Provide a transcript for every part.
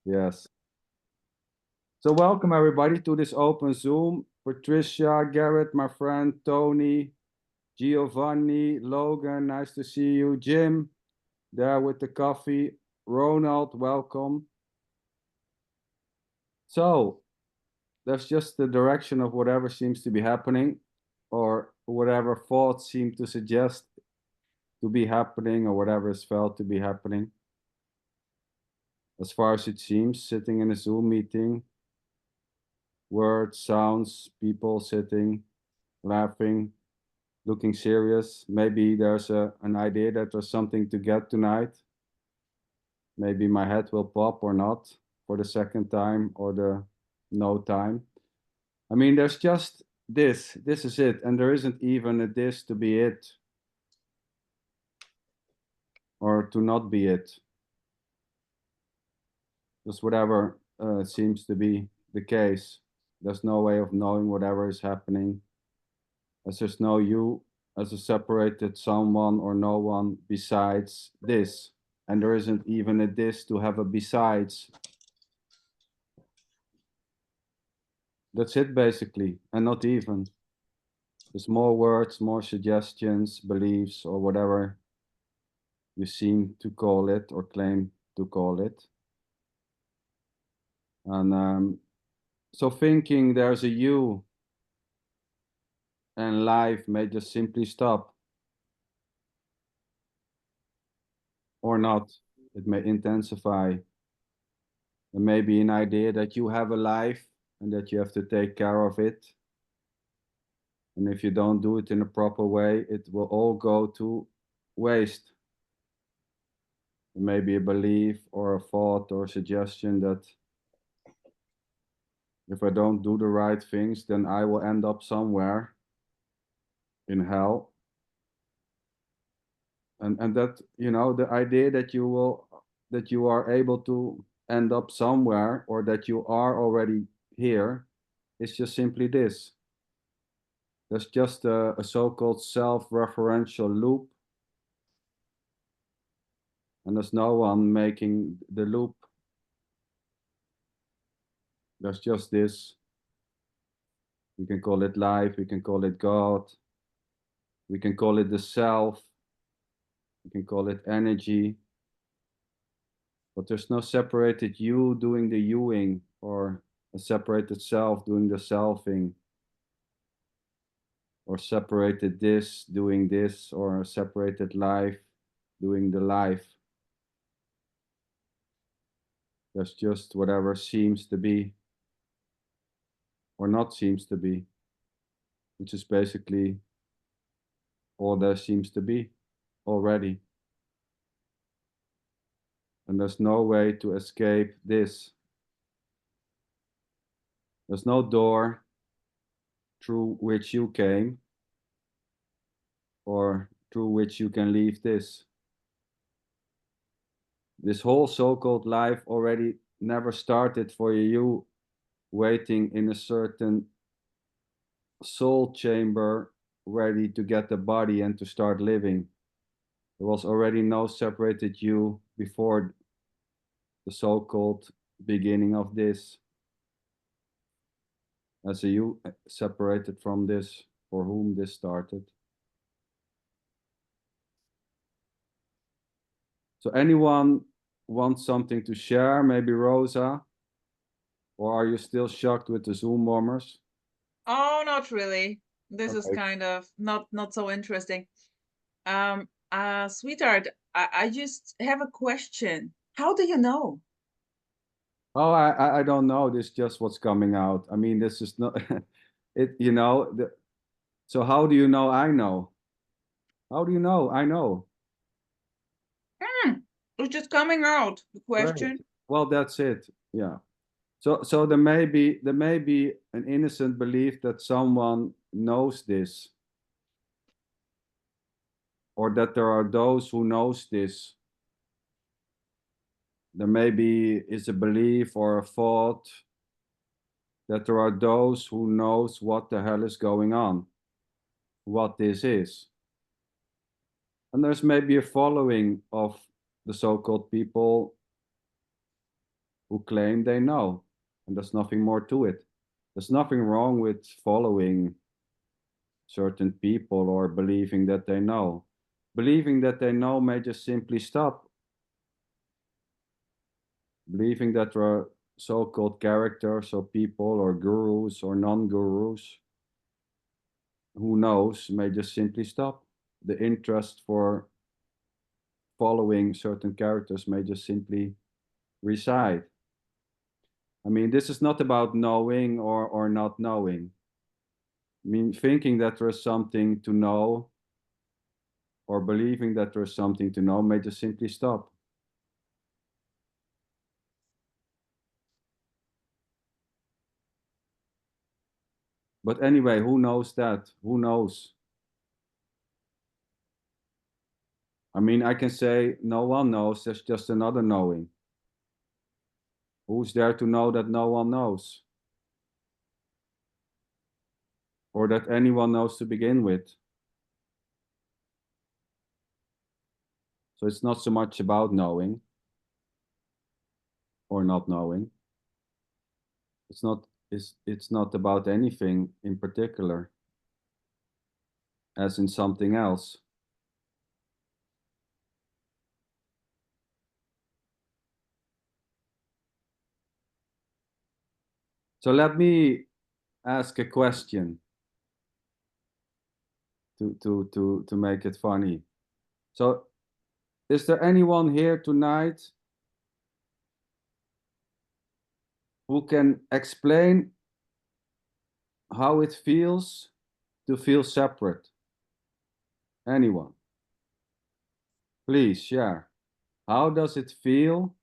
Yes. So welcome everybody to this open Zoom. Patricia, Garrett, my friend, Tony, Giovanni, Logan, nice to see you. Jim, there with the coffee. Ronald, welcome. So that's just the direction of whatever seems to be happening, or whatever thoughts seem to suggest to be happening, or whatever is felt to be happening. As far as it seems, sitting in a Zoom meeting, words, sounds, people sitting, laughing, looking serious. Maybe there's an idea that there's something to get tonight. Maybe my head will pop or not for the second time or the no time. I mean, there's just this. This is it. And there isn't even a this to be it or to not be it. Just whatever seems to be the case. There's no way of knowing whatever is happening, as there's no you as a separated someone or no one besides this. And there isn't even a this to have a besides. That's it basically, and not even. There's more words, more suggestions, beliefs, or whatever you seem to call it or claim to call it. And so thinking there's a you and life may just simply stop or not. It may intensify. There may be an idea that you have a life and that you have to take care of it. And if you don't do it in a proper way, it will all go to waste. There may be a belief or a thought or suggestion that if I don't do the right things, then I will end up somewhere in hell. And that, you know, the idea that you are able to end up somewhere, or that you are already here, is just simply this. There's just a so-called self-referential loop, and there's no one making the loop. There's just this. We can call it life, we can call it God, we can call it the self, we can call it energy, but there's no separated you doing the youing, or a separated self doing the selfing, or separated this doing this, or a separated life doing the life. There's just whatever seems to be or not seems to be, which is basically all there seems to be already. And there's no way to escape this. There's no door through which you came or through which you can leave this. This whole so-called life already never started for you waiting in a certain soul chamber ready to get the body and to start living. There was already no separated you before the so-called beginning of this, as a you separated from this, for whom this started. So anyone wants something to share? Maybe Rosa? Or are you still shocked with the Zoom bombers? Oh, not really. This is Okay. kind of not so interesting. Sweetheart, I just have a question. How do you know? Oh, I don't know. This is just what's coming out. I mean, this is not it, you know. So how do you know I know? How do you know I know? Hmm, it's just coming out, the Great. question. Well, that's it. Yeah. So there may be an innocent belief that someone knows this, or that there are those who knows this. There maybe is a belief or a thought that there are those who knows what the hell is going on, what this is. And there's maybe a following of the so-called people who claim they know, and there's nothing more to it. There's nothing wrong with following certain people or believing that they know. Believing that they know may just simply stop. Believing that there are so-called characters or people or gurus or non-gurus, who knows, may just simply stop. The interest for following certain characters may just simply reside. I mean, this is not about knowing or not knowing. I mean, thinking that there is something to know or believing that there is something to know may just simply stop. But anyway, who knows that? Who knows? I mean, I can say no one knows, there's just another knowing. Who's there to know that no one knows? Or that anyone knows to begin with? So it's not so much about knowing or not knowing. It's not about anything in particular, as in something else. So let me ask a question to make it funny. So is there anyone here tonight who can explain how it feels to feel separate? Anyone? Please share. How does it feel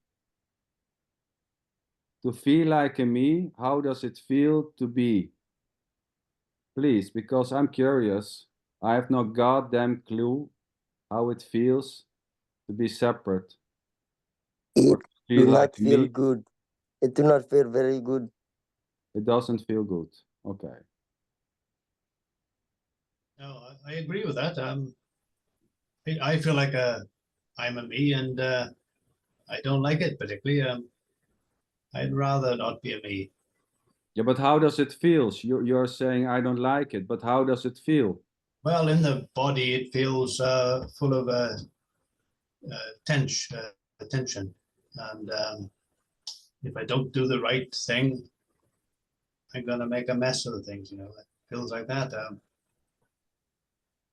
to feel like a me? How does it feel to be? Please, because I'm curious. I have no goddamn clue how it feels to be separate. Or It to do feel like not feel me. good. It do not feel very good. It doesn't feel good. Okay. No, I agree with that. I feel like I'm a me, and I don't like it particularly. I'd rather not be a me. Yeah, but how does it feel? You're saying I don't like it, but how does it feel? Well, in the body, it feels full of tension, and if I don't do the right thing, I'm gonna make a mess of the things. You know, it feels like that.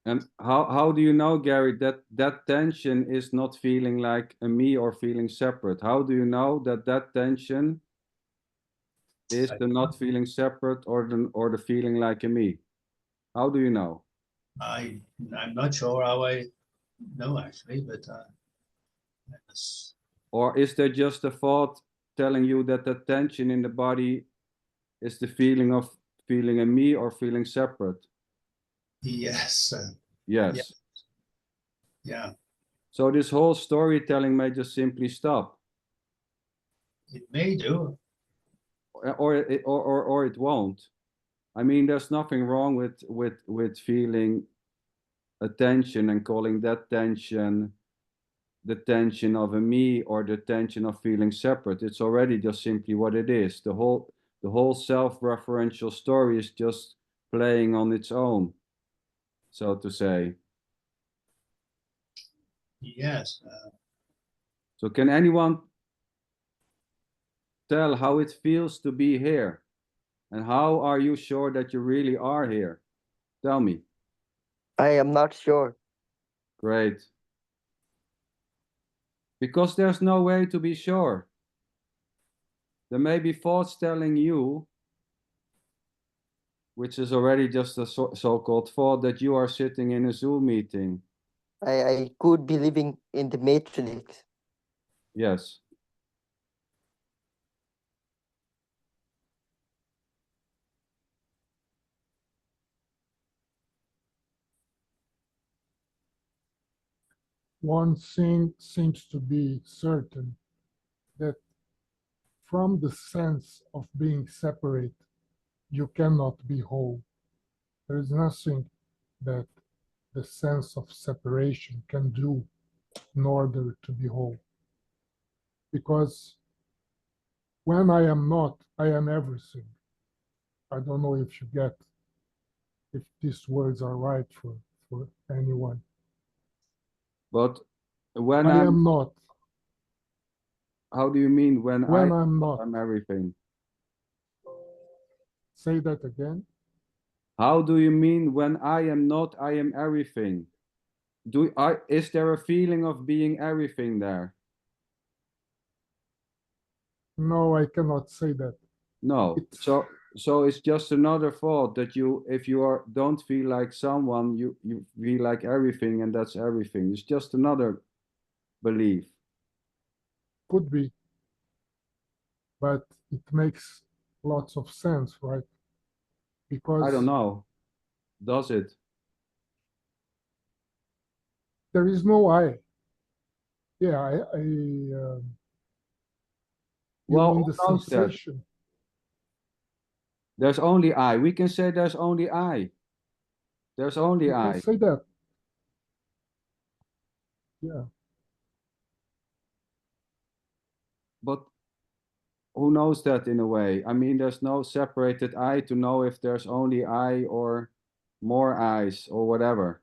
And how do you know, Gary, that that tension is not feeling like a me or feeling separate? How do you know that that tension is the not feeling separate or the feeling like a me? How do you know? I'm not sure how I know actually, but Or is there just a thought telling you that the tension in the body is the feeling of feeling a me or feeling separate? yes, Yes. yeah, So this whole storytelling may just simply stop, it may do. or it won't. I mean, there's nothing wrong with feeling a tension and calling that tension the tension of a me or the tension of feeling separate. It's already just simply what it is. The whole self-referential story is just playing on its own, so to say. Yes. So can anyone tell how it feels to be here? And how are you sure that you really are here? Tell me. I am not sure. Great. Because there's no way to be sure. There may be thoughts telling you, which is already just a so-called thought, that you are sitting in a Zoom meeting. I could be living in the matrix. Yes. One thing seems to be certain, that from the sense of being separate, you cannot be whole. There is nothing that the sense of separation can do in order to be whole. Because When I am not, I am everything. I don't know if you get, if these words are right for anyone. But when I am not. how do you mean when When I'm not. I'm everything? Say that again. How do you mean when I am not, I am everything? Is there a feeling of being everything there? No, I cannot say that. No. It's, So it's just another thought that if you don't feel like someone, you feel like everything, and that's everything. It's just another belief. could be, but it makes lots of sense, right? Because I don't know. Does it? there is no I. Yeah, you Well, mean who the knows that? sensation? There's only I. We can say there's only I. There's only You can I. say that. Yeah. But who knows that in a way? I mean, there's no separated I to know if there's only I or more eyes or whatever.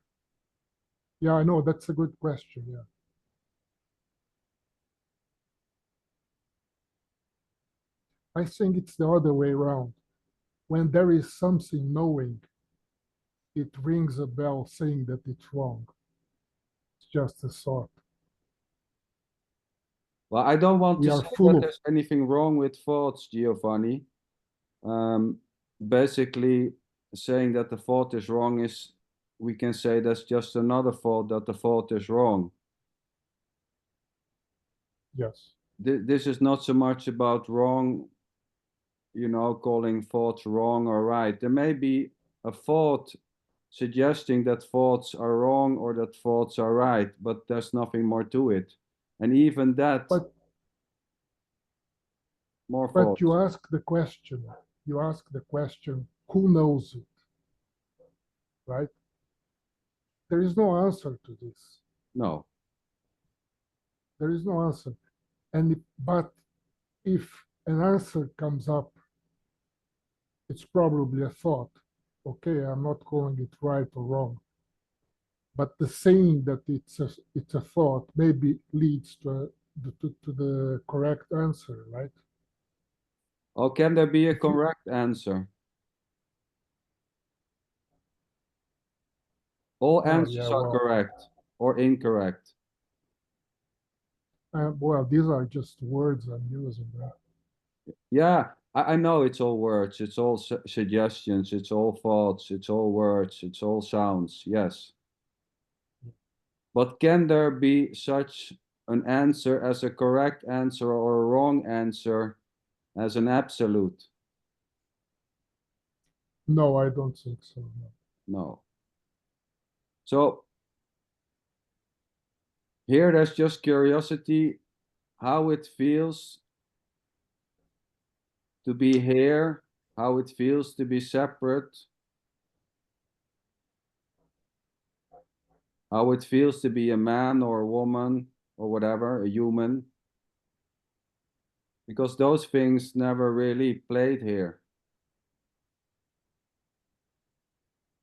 Yeah, I know. That's a good question. Yeah. I think it's the other way around. When there is something knowing, it rings a bell saying that it's wrong. It's just a thought. Well, I don't want We to are say full that of, there's anything wrong with thoughts, Giovanni. Basically, saying that the thought is wrong is, we can say that's just another thought that the thought is wrong. yes. This is not so much about wrong, calling thoughts wrong or right. There may be a thought suggesting that thoughts are wrong or that thoughts are right, but there's nothing more to it. And even that, But more but thoughts. you ask the question. You ask the question, who knows it? Right? There is no answer to this. No. There is no answer. But if an answer comes up, it's probably a thought. Okay, I'm not calling it right or wrong. But the saying that it's a thought maybe leads to the correct answer, right? Or can there be a If you, correct answer? All answers yeah, are well, correct or incorrect. well, these are just words I'm using, right? Yeah, I know it's all words, it's all suggestions, it's all thoughts, it's all words, it's all sounds, yes. But can there be such an answer as a correct answer or a wrong answer as an absolute? No, I don't think so. No. No. So here there's just curiosity, how it feels to be here, how it feels to be separate, how it feels to be a man or a woman or whatever, a human. Because those things never really played here.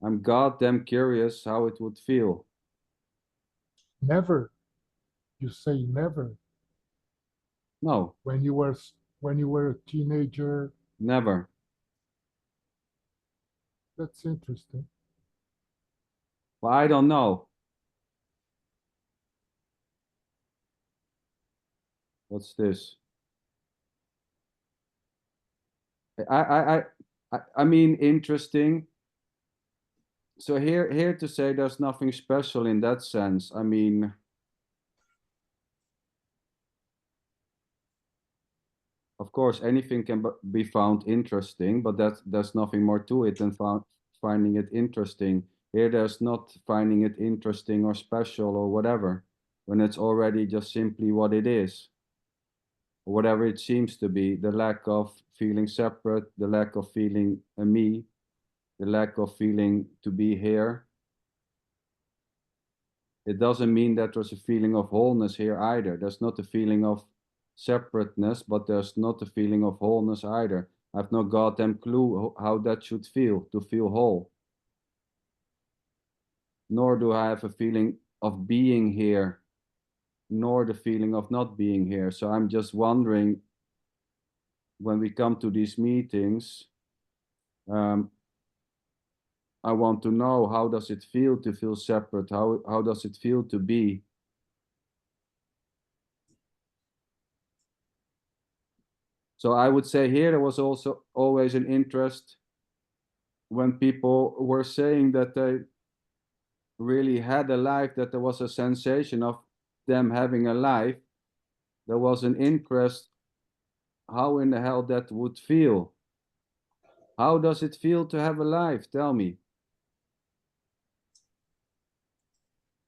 I'm goddamn curious how it would feel. Never. You say never. No, When you were a teenager, never. that's interesting. Well, I don't know. What's this? I mean, interesting. So here to say there's nothing special in that sense. I mean, of course, anything can be found interesting, but there's nothing more to it than finding it interesting. Here, there's not finding it interesting or special or whatever, when it's already just simply what it is, or whatever it seems to be, the lack of feeling separate, the lack of feeling a me, the lack of feeling to be here. It doesn't mean that there's a feeling of wholeness here either. There's not a feeling of separateness, but there's not a feeling of wholeness either. I've no goddamn clue how that should feel, to feel whole. Nor do I have a feeling of being here, nor the feeling of not being here. So I'm just wondering, when we come to these meetings, I want to know, how does it feel to feel separate? How does it feel to be? So I would say here there was also always an interest when people were saying that they really had a life, that there was a sensation of them having a life. There was an interest how in the hell that would feel. How does it feel to have a life? Tell me.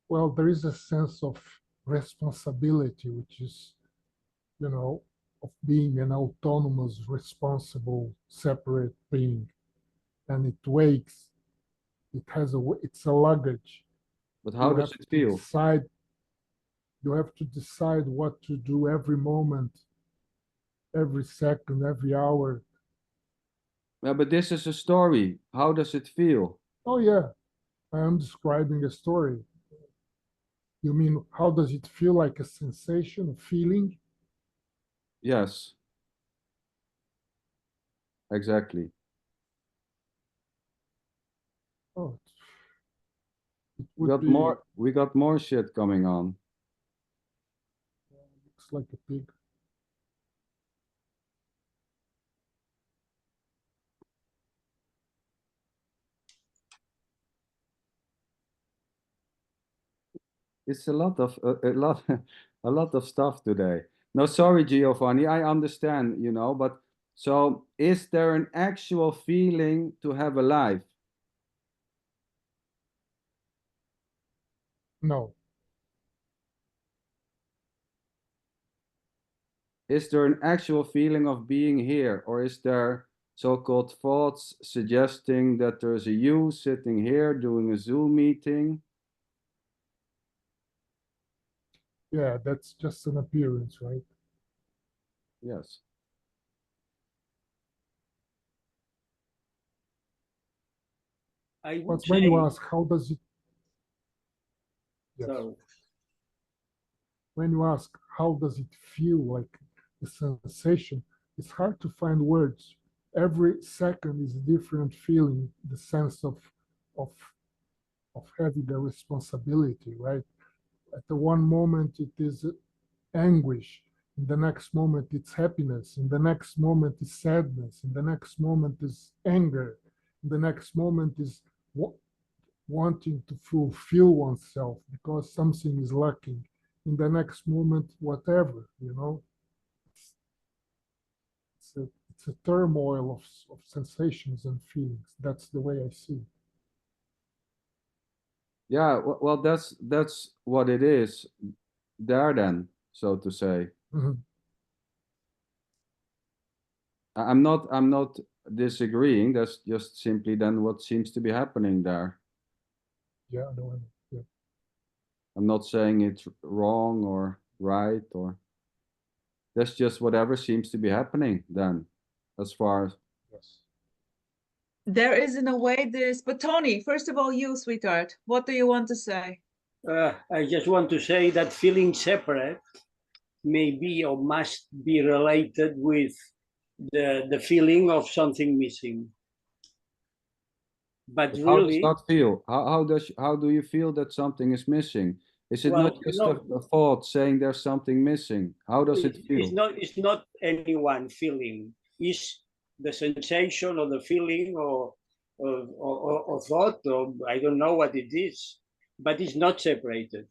Well, there is a sense of responsibility, which is, you know, of being an autonomous, responsible, separate being. And it wakes, it's a luggage. But how does it feel? You have to decide what to do every moment, every second, every hour. Yeah, but this is a story. How does it feel? Oh yeah, I am describing a story. You mean, how does it feel, like a sensation, a feeling? Yes. Exactly. Oh, it We would be, we got more shit coming on. looks like a pig. It's a lot of a lot of stuff today. No, sorry, Giovanni, I understand, but so is there an actual feeling to have a life? No, Is there an actual feeling of being here, or is there so-called thoughts suggesting that there's a you sitting here doing a Zoom meeting? yeah, that's just an appearance, right? Yes. I But would when you say, ask, how does it, yes, so when you ask, how does it feel, like the sensation, it's hard to find words. Every second is a different feeling, the sense of having a responsibility, right? At the one moment it is anguish, in the next moment it's happiness, in the next moment is sadness, in the next moment is anger, in the next moment is wanting to fulfill oneself because something is lacking, in the next moment whatever, it's a turmoil of sensations and feelings. That's the way I see it. Yeah, well, that's what it is there then, so to say. Mhm. I'm not disagreeing. That's just simply then what seems to be happening there. Yeah, no, yeah. I'm not saying it's wrong or right, or that's just whatever seems to be happening then, as far as. Yes. There is in a way this, but Tony, first of all, you, sweetheart, what do you want to say? I just want to say that feeling separate may be or must be related with the feeling of something missing. But How does really, that feel? How do you feel that something is missing? Is it not well, just no, a thought saying there's something missing? How does it feel? it's not any one feeling. It's the sensation or the feeling or thought, or I don't know what it is, but it's not separated.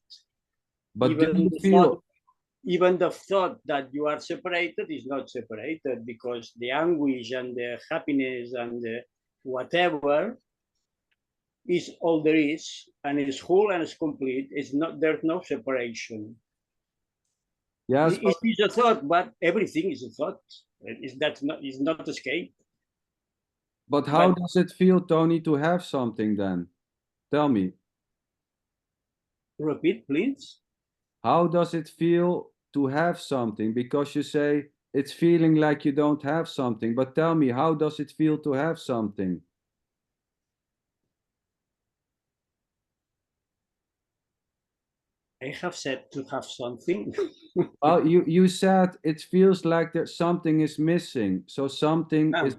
But do Even you the feel? thought, even the thought that you are separated is not separated, because the anguish and the happiness and the whatever is all there is, and it's whole and it's complete. It's not, there's no separation. Yes, It is a thought, but everything is a thought. It's not escape. but how But does it feel, Tony, to have something then? Tell me. repeat, please. How does it feel to have something? Because you say it's feeling like you don't have something, but tell me, how does it feel to have something? I have said to have something. Well, you said it feels like that something is missing. So something is,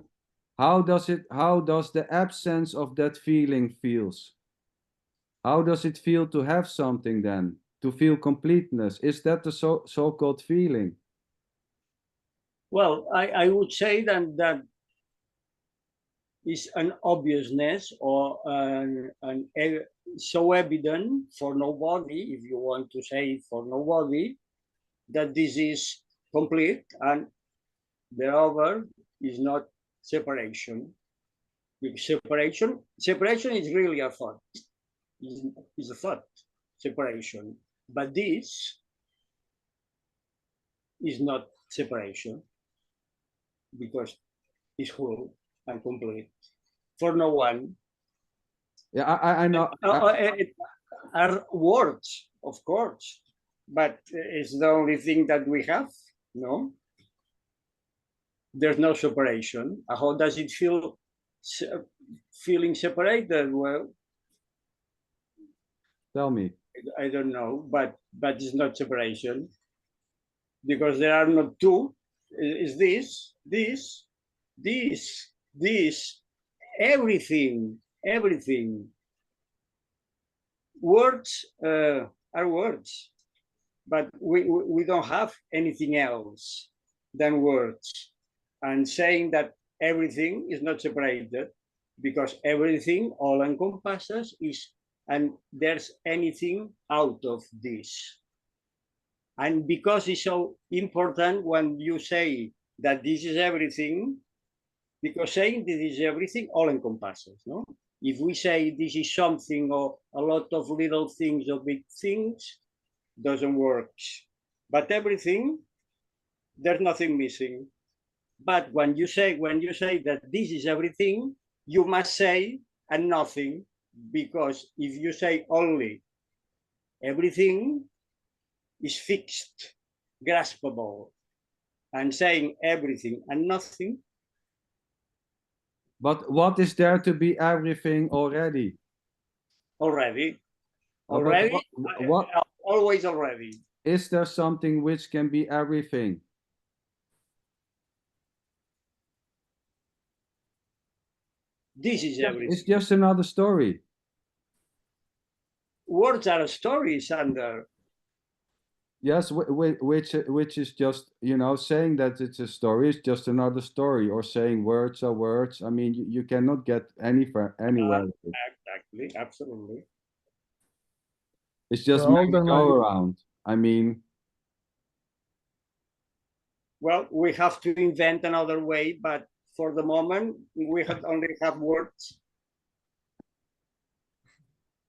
how does the absence of that feeling feels? How does it feel to have something then? To feel completeness? Is that the so-called feeling? Well, I would say that is an obviousness or so evident for nobody, if you want to say it for nobody, that this is complete and the other is not separation. Because separation is really a thought. Is a thought, separation. But this is not separation because it's whole and complete for no one. Yeah, I know. Are words, of course, but it's the only thing that we have. No, there's no separation. How does it feel? Feeling separated? Well, Tell me. I don't know, but it's not separation because there are not two. Is this, everything. Words are words, but we don't have anything else than words. And saying that everything is not separated because everything all encompasses is, and there's anything out of this. And because it's so important when you say that this is everything, because saying this is everything all encompasses, no? If we say this is something or a lot of little things or big things, doesn't work. But everything, there's nothing missing. But when you say that this is everything, you must say and nothing, because if you say only everything is fixed, graspable, and saying everything and nothing. But what is there to be everything already? Already. What Always already. is there something which can be everything? This is everything. It's just another story. Words are stories, Sander. Yes, which is just, you know, saying that it's a story is just another story, or saying words are words. I mean, you cannot get anywhere. Exactly, absolutely. It's just Well, then go around. I mean, well, we have to invent another way, but for the moment, we only have words.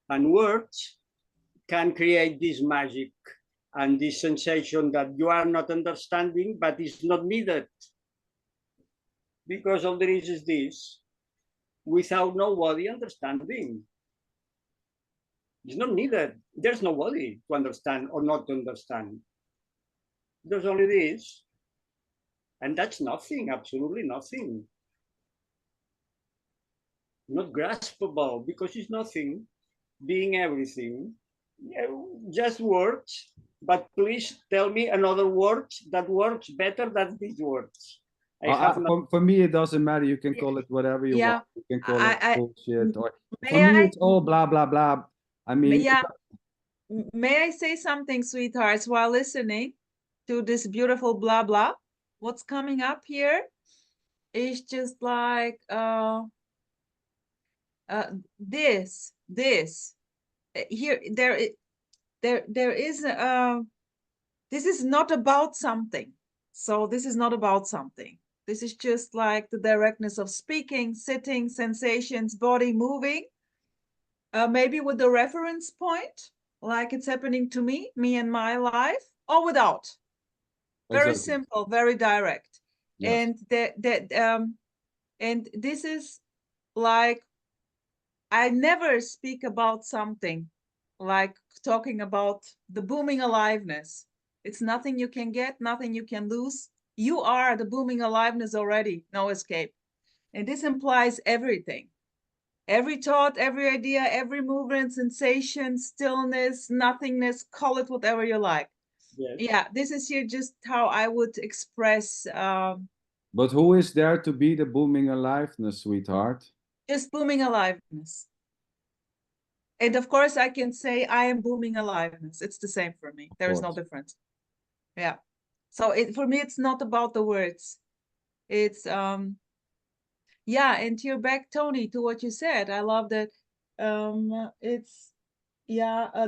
And words can create this magic and this sensation that you are not understanding, but it's not needed. Because all there is this, without nobody understanding. It's not needed. There's nobody to understand or not to understand. There's only this. And that's nothing, absolutely nothing. Not graspable because it's nothing, being everything. Just words, but please tell me another word that works better than these words. for me, it doesn't matter. You can call it whatever you want. You can call it bullshit, or for me, it's all blah blah blah. I mean, yeah. May I say something, sweethearts, while listening to this beautiful blah blah? What's coming up here is just like this here there is this is not about something. So this is not about something. This is just like the directness of speaking, sitting, sensations, body moving, maybe with the reference point, like it's happening to me and my life, or without. Very simple, very direct. Yes. And this is like, I never speak about something like talking about the booming aliveness. It's nothing you can get, nothing you can lose. You are the booming aliveness already, no escape. And this implies everything. Every thought, every idea, every movement, sensation, stillness, nothingness, call it whatever you like. Yes. Yeah, this is here just how I would express But who is there to be the booming aliveness, sweetheart? just booming aliveness. And of course, I can say I am booming aliveness. It's the same for me. There is no difference. Yeah. So for me, it's not about the words. It's yeah, and to your back, Tony, to what you said. I love that. It's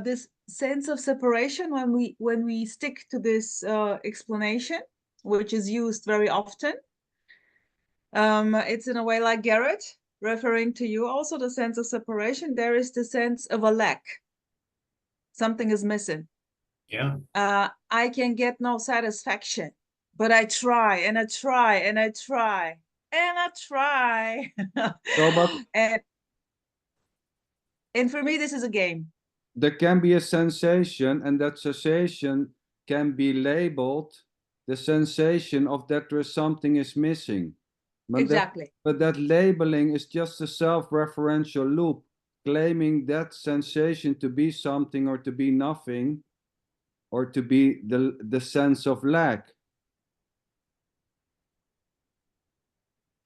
this sense of separation when we stick to this explanation, which is used very often. It's in a way like Garrett, referring to you also, the sense of separation. There is the sense of a lack. Something is missing. Yeah. I can get no satisfaction, but I try and I try and I try and I try. So, but and for me, this is a game. there can be a sensation, and that sensation can be labeled the sensation of that there is something is missing. Exactly. But that labeling is just a self-referential loop, claiming that sensation to be something or to be nothing, or to be the sense of lack.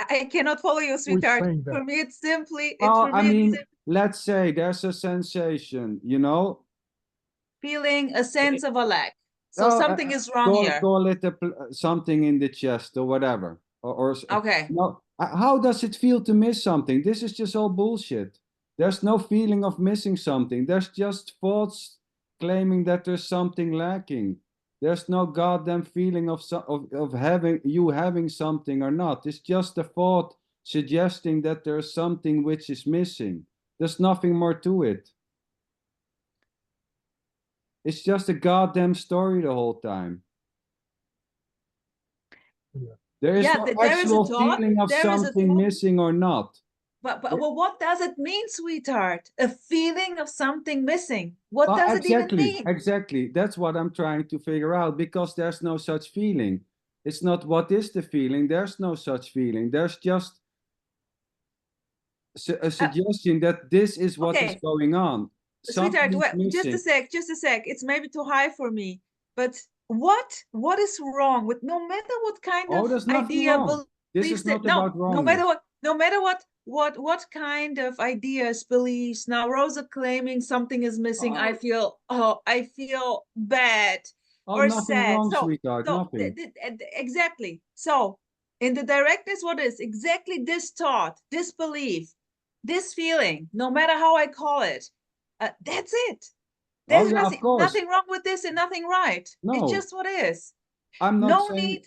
I cannot follow you, sweetheart. saying that? For me, it's simply, Well, I mean, let's say there's a sensation, you know, feeling a sense of a lack. So something is wrong here. Call it something in the chest or whatever. Okay. No, how does it feel to miss something? This is just all bullshit. There's no feeling of missing something. There's just thoughts claiming that there's something lacking. There's no goddamn feeling of having something or not. It's just a thought suggesting that there's something which is missing. There's nothing more to it. It's just a goddamn story the whole time. Yeah. There is no there is a actual thought, feeling of there is a something thought. missing or not. But well, what does it mean, sweetheart? A feeling of something missing. What does it even mean? Exactly. That's what I'm trying to figure out, because there's no such feeling. It's not what is the feeling. There's no such feeling. There's just a suggestion that this is what is going on. Sweetheart, Something is just a missing. sec, just a sec. It's maybe too high for me. But what is wrong with, no matter what kind Oh, of there's nothing idea, wrong. This is not no, about wrongness. no matter what kind of ideas, beliefs. Now Rosa claiming something is missing. I feel bad or nothing sad. wrong, sweetheart. Nothing. Exactly. So in the directness, what is exactly this thought, this belief, this feeling, no matter how I call it, that's it. There's nothing wrong with this and nothing right. No. It's just what is. I'm not saying... need.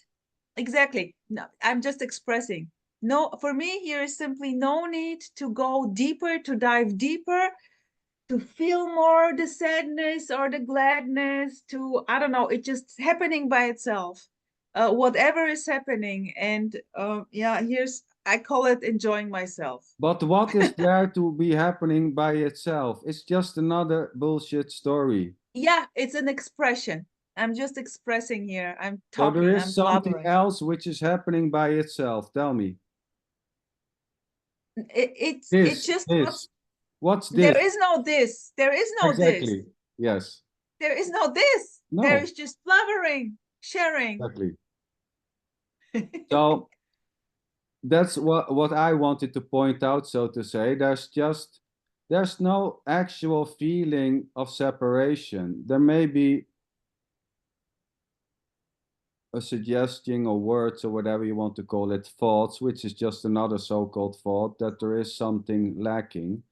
Exactly. No, I'm just expressing. No, for me here is simply no need to go deeper, to dive deeper, to feel more the sadness or the gladness, to, I don't know, it's just happening by itself. Whatever is happening. And I call it enjoying myself. But what is there to be happening by itself? It's just another bullshit story. Yeah, it's an expression. I'm just expressing here. I'm talking. So there is I'm something blabbering. else which is happening by itself. Tell me. It's just What's this? There is no this. There is no exactly. this. Yes. There is no this. No. There is just blabbering, sharing. Exactly. So that's what I wanted to point out, so to say. There's no actual feeling of separation. There may be a suggestion or words or whatever you want to call it, thoughts, which is just another so-called thought, that there is something lacking,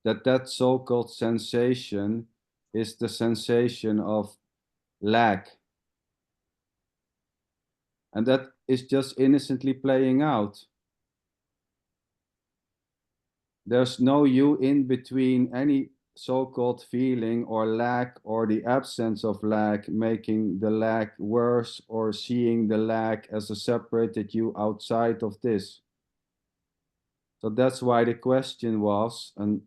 that so-called sensation is the sensation of lack. And that is just innocently playing out. There's no you in between any so-called feeling or lack or the absence of lack, making the lack worse or seeing the lack as a separated you outside of this. So that's why the question was, and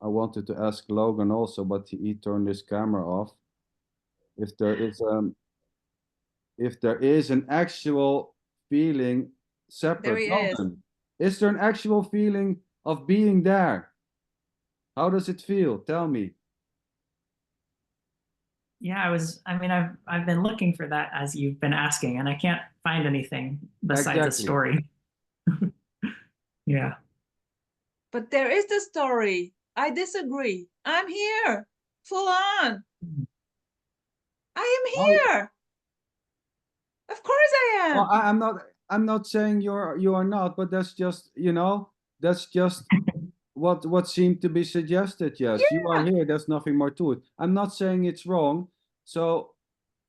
I wanted to ask Logan also, but he turned his camera off, if there is if there is an actual feeling separate. There he is. Melvin, is there an actual feeling of being there? How does it feel? Tell me. Yeah, I mean, I've been looking for that as you've been asking, and I can't find anything besides a Exactly. story. Yeah. But there is the story. I disagree. I'm here, full on. I am here. Of course I am. Well, I'm not saying you are not, but that's just, that's just what seemed to be suggested. Yes, you are Yeah. here. There's nothing more to it. I'm not saying it's wrong. So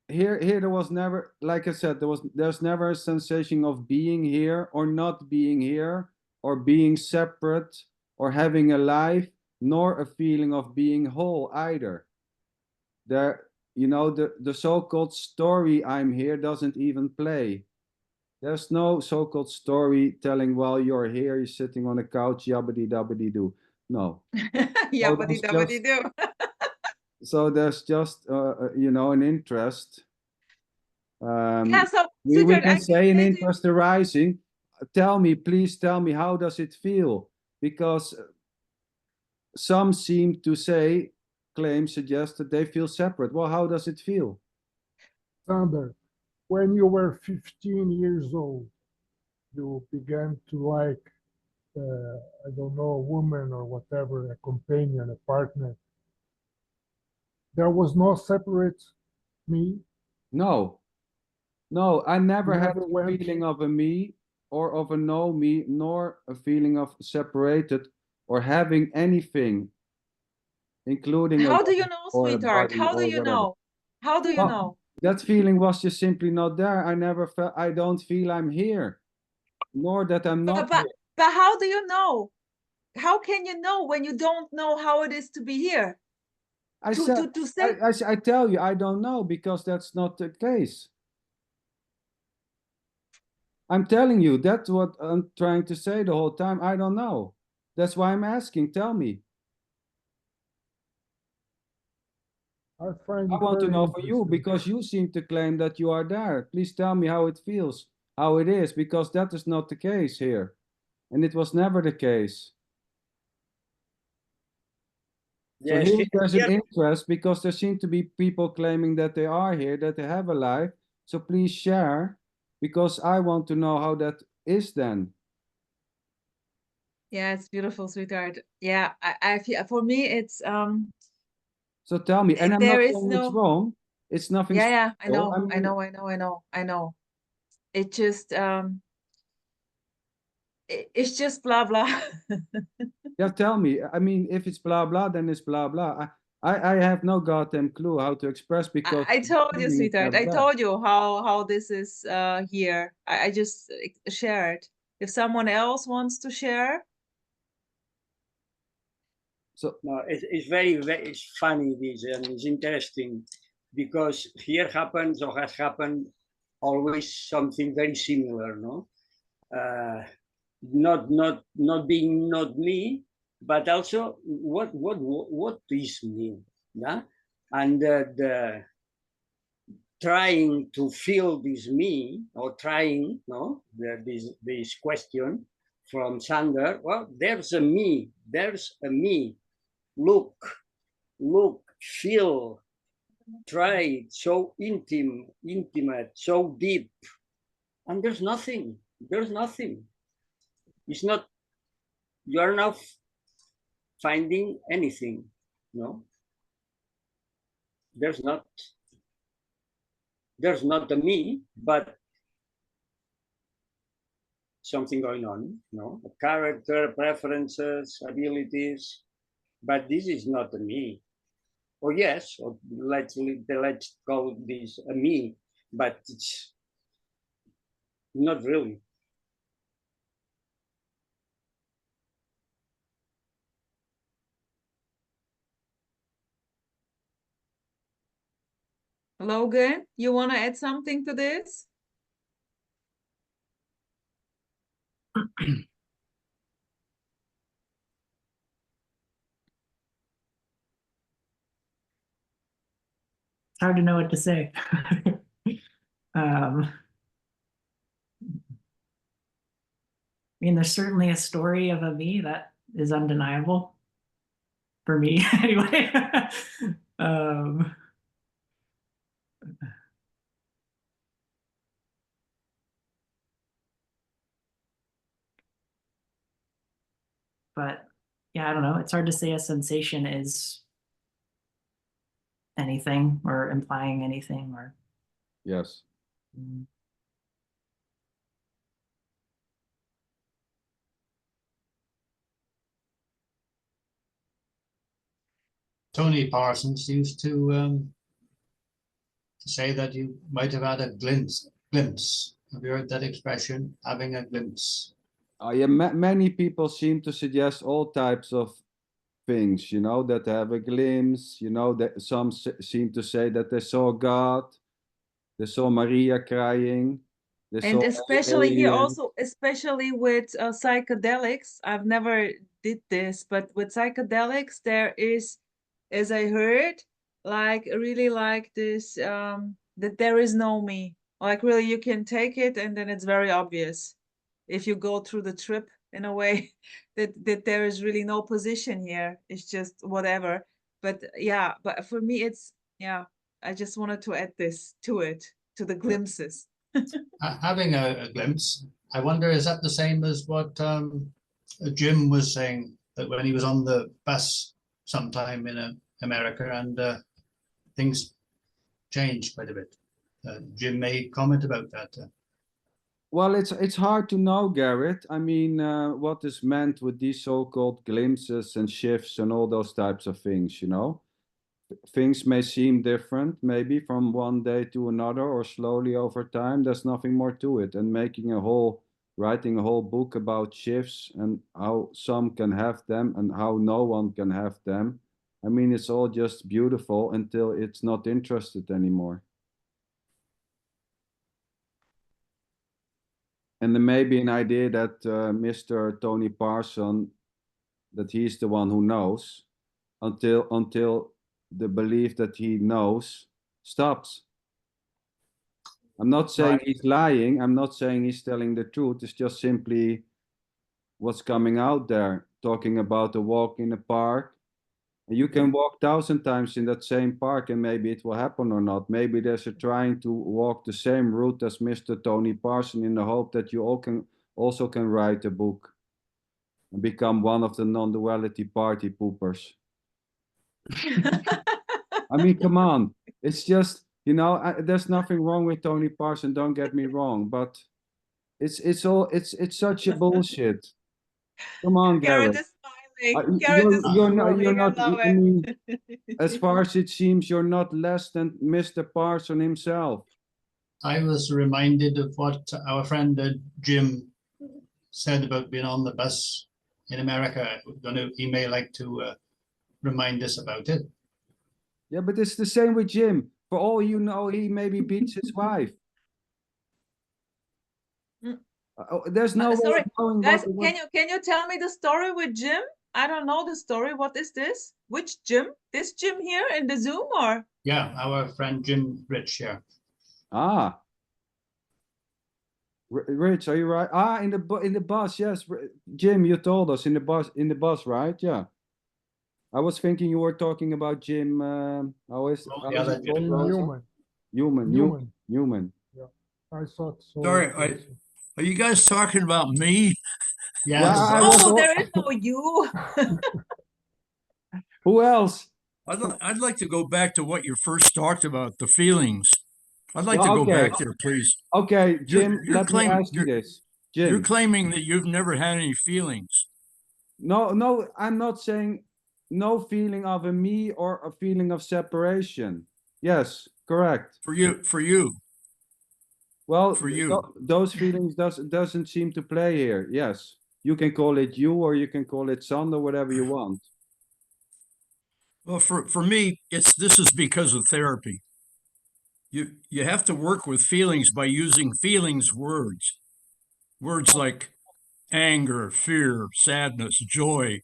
here there was never, like I said, there's never a sensation of being here or not being here, or being separate, or having a life, nor a feeling of being whole either. There, the so-called story "I'm here" doesn't even play. There's no so-called storytelling while you're here, you're sitting on a couch, yabbity dabbity do. No. Yabbity dabbity do. So there's just an interest. Yeah, so We sweetheart, can I say an say to you, interest arising. Please tell me, how does it feel? Because some seem to suggest that they feel separate. Well, how does it feel? Sander, when you were 15 years old, you began to like, I don't know, a woman or whatever, a companion, a partner. There was no separate me. No, I never You had never a went. feeling of a me or of a no me, nor a feeling of separated or having anything, including a how do you love know, or a sweetheart? body How do or you whatever. know? How do you Well, know? that feeling was just simply not there. I don't feel I'm here, nor that I'm not But, here. but how do you know? How can you know when you don't know how it is to be here? I said, To say, I tell you, I don't know, because that's not the case. I'm telling you, that's what I'm trying to say the whole time. I don't know. That's why I'm asking. Tell me. I find I it want to very know for you, interesting. because you seem to claim that you are there. Please tell me how it feels, how it is, because that is not the case here. And it was never the case. So Yes, here there's an here, interest, because there seem to be people claiming that they are here, that they have a life. So please share, because I want to know how that is then. yeah, it's beautiful, sweetheart. Yeah, I feel, for me, it's So tell me, and I'm there not is saying it's no, wrong. It's nothing yeah, I special. know, I mean, I know. It just it's just blah blah. yeah, tell me. I mean, if it's blah blah, then it's blah blah. I have no goddamn clue how to express, because I told you, feeling is sweetheart. never I there. told you how this is here. I just shared. If someone else wants to share, So no, it's very, very it's funny this, and it's interesting because here happens or has happened always something very similar, no? Not being not me, but also what is me, yeah? And the trying to feel this me, or trying, no, this question from Sander. Well, there's a me, look, feel, try, so intimate, so deep, and there's nothing. It's not, you are not finding anything, no? There's not a me, but something going on, no? A character, preferences, abilities, but this is not a me. Or yes, or let's call this a me, but it's not really. Logan, you want to add something to this? It's hard to know what to say. I mean, there's certainly a story of a me that is undeniable for me anyway. um, but yeah, I don't know. It's hard to say a sensation is anything or implying anything or. Yes. Tony Parsons used to say that you might have had a glimpse. Have you heard that expression? Having a glimpse. Yeah, many people seem to suggest all types of things, you know, that have a glimpse, you know, that some seem to say that they saw God, they saw Maria crying, they And saw especially here aliens. also, especially with psychedelics, I've never did this, but with psychedelics, there is, as I heard, like really like this, that there is no me. Like really you can take it and then it's very obvious if you go through the trip in a way that there is really no position here. It's just whatever. But yeah, but for me it's, yeah, I just wanted to add this to it, to the glimpses. Having a glimpse, I wonder, is that the same as what Jim was saying, that when he was on the bus sometime in America and things changed quite a bit? Jim made comment about that. Well, it's hard to know, Garrett. I mean, what is meant with these so-called glimpses and shifts and all those types of things, you know? Things may seem different, maybe from one day to another or slowly over time. There's nothing more to it. And writing a whole book about shifts and how some can have them and how no one can have them. I mean, it's all just beautiful until it's not interested anymore. And there may be an idea that Mr. Tony Parson, that he's the one who knows, until the belief that he knows stops. I'm not saying he's lying. I'm not saying he's telling the truth. It's just simply what's coming out there, talking about a walk in a park. You can walk 1,000 times in that same park and maybe it will happen or not. Maybe there's a trying to walk the same route as Mr. Tony Parson in the hope that you also can write a book and become one of the non-duality party poopers. I mean, come on. It's just, you know, there's nothing wrong with Tony Parson, don't get me wrong, but it's such a bullshit. Come on, Garrett Garrett. is smiling. Garrett is You're smiling. not, I love I mean, it. as far as it seems, you're not less than Mr. Parson himself. I was reminded of what our friend Jim said about being on the bus in America. He may like to remind us about it. Yeah, but it's the same with Jim. For all you know, he maybe beats his wife. There's no way Sorry, of knowing guys, what... can you tell me the story with Jim? I don't know the story. What is this? Which Jim? This Jim here in the Zoom or? Yeah, our friend Jim Rich here. Ah. Rich, are you right? Ah, in the bus, yes. Jim, you told us in the bus, right? Yeah. I was thinking you were talking about Jim. How is it Jim. called? Newman. Yeah, I thought so. Sorry, are you guys talking about me? Yes. Yeah, Oh, there is no you. Who else? I'd like to go back to what you first talked about, the feelings. I'd like to go back there, please. Okay, Jim, You're let me ask you this. Jim. You're claiming that you've never had any feelings. No, I'm not saying no feeling of a me or a feeling of separation. Yes, correct. For you. Well, For you. those feelings doesn't seem to play here. Yes, you can call it you or you can call it Sander, whatever you want. Well, for me, this is because of therapy. You have to work with feelings by using feelings words. Words like anger, fear, sadness, joy,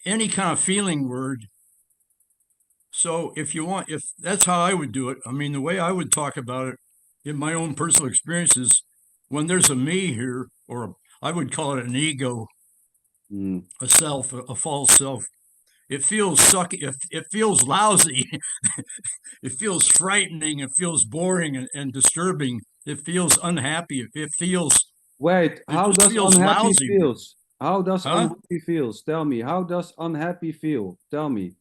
any kind of feeling word So if you want, if that's how I would do it, I mean, the way I would talk about it in my own personal experiences, when there's a me here, or I would call it an ego, Mm. a self, a false self, it feels sucky. It feels lousy. It feels frightening. It feels boring and disturbing. It feels unhappy. It feels, Wait, it how just does feels unhappy lousy. feels? How does Huh? unhappy feels? Tell me. How does unhappy feel? Tell me.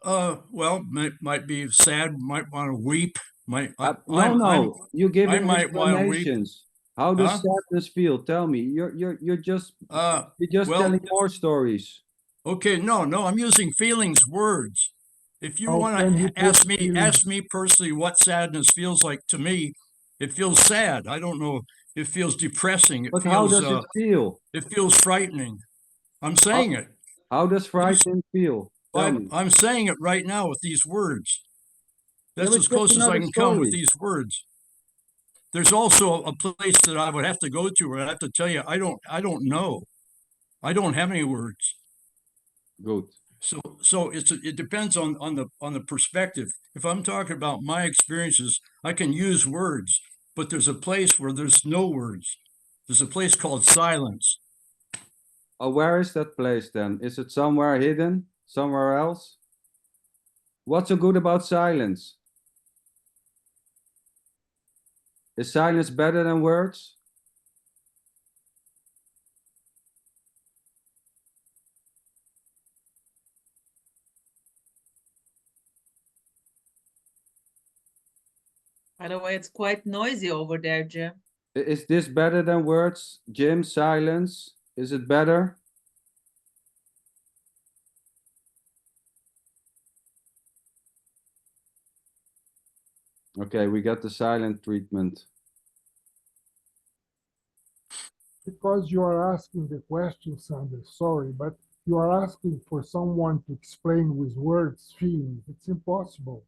Well, might be sad. Might want to weep. Might No, no. You're I giving might want to weep. explanations. How does Huh? sadness feel? Tell me. You're just Well, telling more stories. okay, no, I'm using feelings words. If you How want can he to ask put me, ask feelings? me personally what sadness feels like to me, it feels sad. I don't know. It feels depressing. But how does it feel? It feels frightening. I'm How, saying it. how does frightening feel? Tell me. I'm saying it right now with these words. Yeah, That's but as that's close as I another can come with story. these words. There's also a place that I would have to go to where I have to tell you, I don't know. I don't have any words. Good. So it depends on the perspective. If I'm talking about my experiences, I can use words, but there's a place where there's no words. There's a place called silence. Oh, where is that place then? Is it somewhere hidden? Somewhere else? What's so good about silence? Is silence better than words? By the way, it's quite noisy over there, Jim. Is this better than words? Jim, silence. Is it better? Okay, we got the silent treatment. Because you are asking the question, Sander, sorry, but you are asking for someone to explain with words feelings. It's impossible.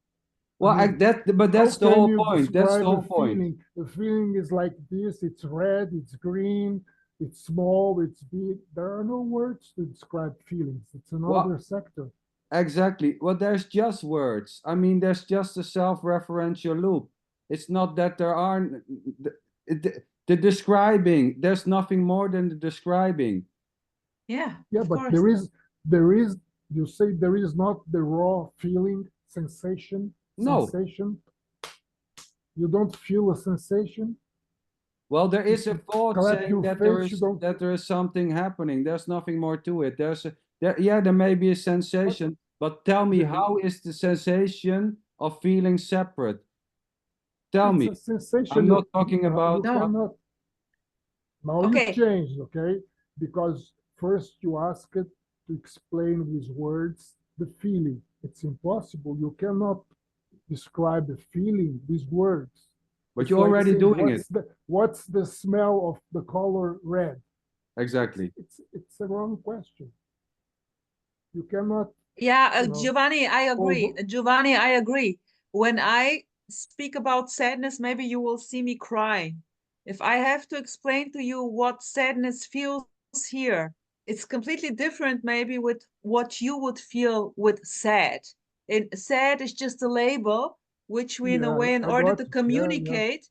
Well, I mean, but that's how the can whole you point. That's the describe whole a point. feeling? The feeling is like this, it's red, it's green, it's small, it's big. There are no words to describe feelings. It's another sector. Exactly. Well, there's just words. I mean, there's just a self-referential loop. It's not that there aren't the describing. There's nothing more than the describing. Yeah, Yeah, of but course. there is, you say there is not the raw feeling, sensation, No. sensation. You don't feel a sensation. Well, there is a thought Clap saying your that face, you don't. there is something happening. There's nothing more to it. There may be a sensation, but tell me, how is the sensation of feeling separate? Tell It's me. a sensation. I'm not talking You about. No. cannot. Now you Okay. changed, okay? Because first you asked it to explain with words the feeling. It's impossible. You cannot describe the feeling with words. But It's you're like already saying, doing it. what's the smell of the color red? Exactly. It's a wrong question. You cannot. Yeah, You know, Giovanni, I agree. over- Giovanni, I agree. When I speak about sadness, maybe you will see me crying. If I have to explain to you what sadness feels here, it's completely different maybe with what you would feel with sad. And sad is just a label, which we in a Yeah, way, in I order got to it. Yeah, communicate,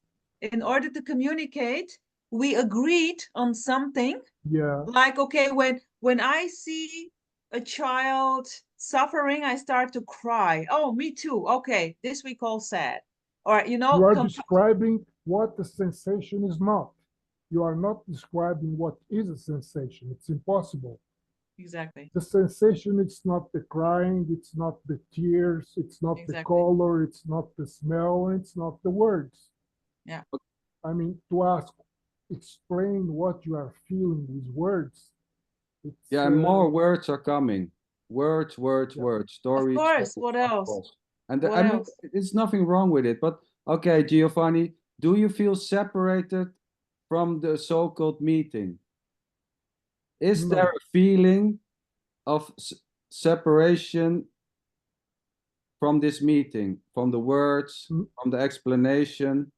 we agreed on something. yeah. Like, okay, when I see a child suffering, I start to cry. Oh, me too. Okay, this we call sad. Or You are describing what the sensation is not. You are not describing what is a sensation. It's impossible. Exactly. The sensation, it's not the crying, it's not the tears, it's not the color, it's not the smell, it's not the words. Yeah. I mean, to explain what you are feeling with words. Yeah, and more words are coming. Words, Of stories. course. What else? And What I mean, else? there's nothing wrong with it. But okay, Giovanni, do you feel separated from the so-called meeting? Is No. there a feeling of separation from this meeting, from the words, from the explanation?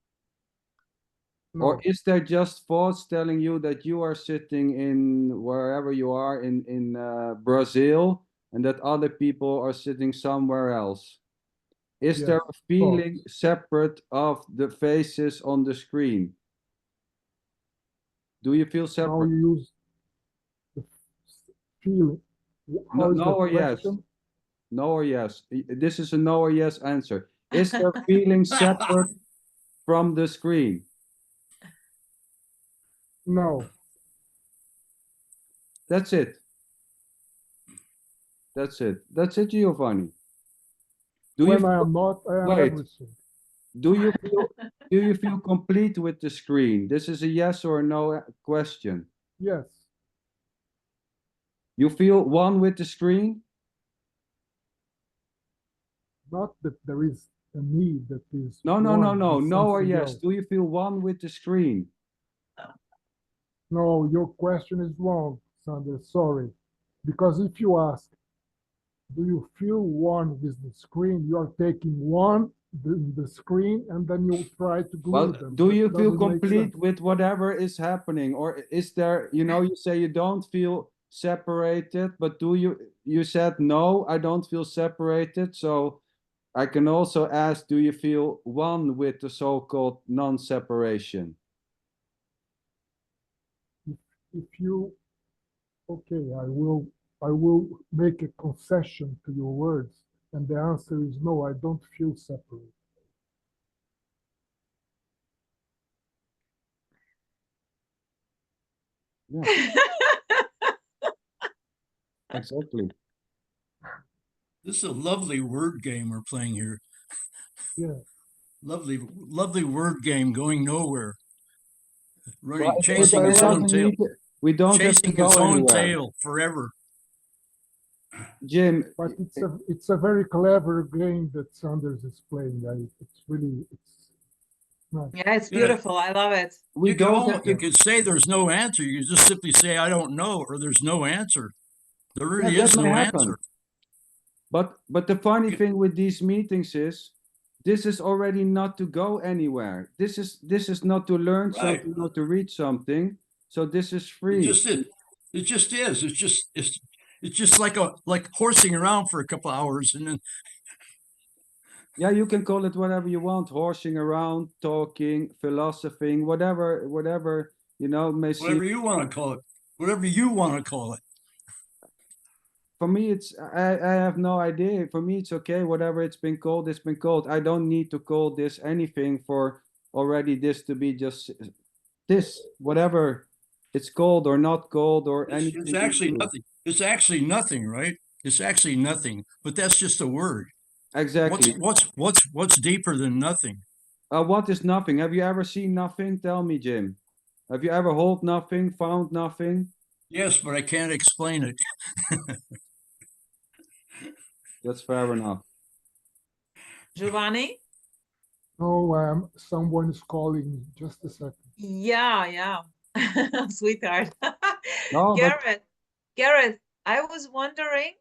No. Or is there just thoughts telling you that you are sitting in wherever you are in Brazil and that other people are sitting somewhere else. Is Yes, there a feeling separate of the faces on the screen? Do you feel Now separate? you use the feeling. No, How is no the or yes? question? No or yes? This is a no or yes answer. Is there feeling separate from the screen? No. That's it. That's it. That's it, Giovanni. Do you When I feel, am not, I am wait, everything. do you feel complete with the screen? This is a yes or no question. Yes. You feel one with the screen? Not that there is a me that is No, one no with or something yes. else. Do you feel one with the screen? No, your question is wrong, Sander. Sorry. Because if you ask, do you feel one with the screen? You are taking one, the screen, and then you try to glue Well, them. do That you feel doesn't make complete sense. with whatever is happening? Or is there, you say you don't feel separated, but you said, no, I don't feel separated. So I can also ask, do you feel one with the so-called non-separation? If you, okay, I will make a concession to your words, and the answer is no, I don't feel separate. Yeah, exactly. This is a lovely word game we're playing here. Yeah. Lovely, lovely word game going nowhere. Well, Running, it chasing its own doesn't tail, need to, we don't have to chasing its go own anywhere. tail forever. Jim, But it's a very clever game that Sanders is playing. It's really nice. Yeah, it's Yeah. beautiful. I love it. we don't have You to, could say there's no answer. You could just simply say, I don't know, or there's no answer. There yeah, really that is may no happen. answer. But the funny thing with these meetings is, this is already not to go anywhere. This is not to learn Right. something, not to read something. So this is It free. just is. It just is. It's just like horsing around for a couple hours and then Yeah, you can call it whatever you want, horsing around, talking, philosophizing, whatever may seem. whatever you want to call it. Whatever you want to call it. For me, I have no idea. For me, it's okay. Whatever it's been called, it's been called. I don't need to call this anything for already this to be just this, whatever it's called or not called or anything. It's actually in between. nothing. It's actually nothing, right? It's actually nothing. But that's just a word. Exactly. What's deeper than nothing? What is nothing? Have you ever seen nothing? Tell me, Jim. Have you ever hold nothing, found nothing? Yes, but I can't explain it. That's fair enough. Giovanni? No, someone is calling me. Just a second. Yeah. Sweetheart. No, but Garrett, I was wondering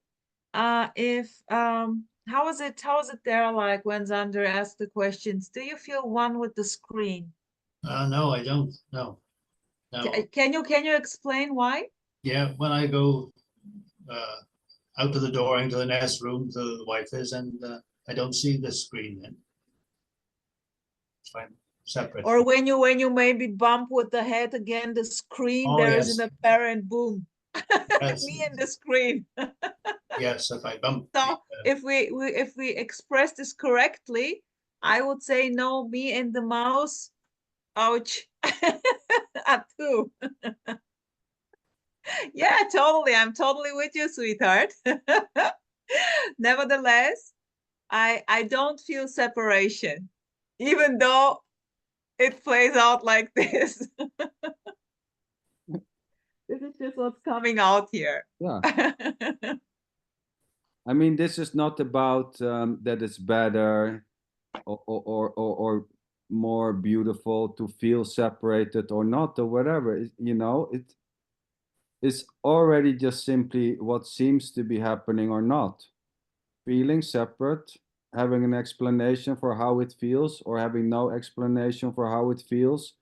if how is it there like when Xander asked the questions? Do you feel one with the screen? No, I don't. No. Can you explain why? Yeah, when I go out to the door into the next room to the wife is, and I don't see the screen then. It's fine, separate. Or when you maybe bump with the head again the screen, Oh, there yes. is an apparent boom. Yes. Me and the screen. Yes, if I bump. So if we express this correctly, I would say no, me and the mouse. Ouch. At two. Yeah, totally. I'm totally with you, sweetheart. Nevertheless, I don't feel separation, even though it plays out like this. This is just what's coming out here. yeah. I mean, this is not about that it's better or more beautiful to feel separated or not or whatever. It is already just simply what seems to be happening or not. Feeling separate, having an explanation for how it feels, or having no explanation for how it feels,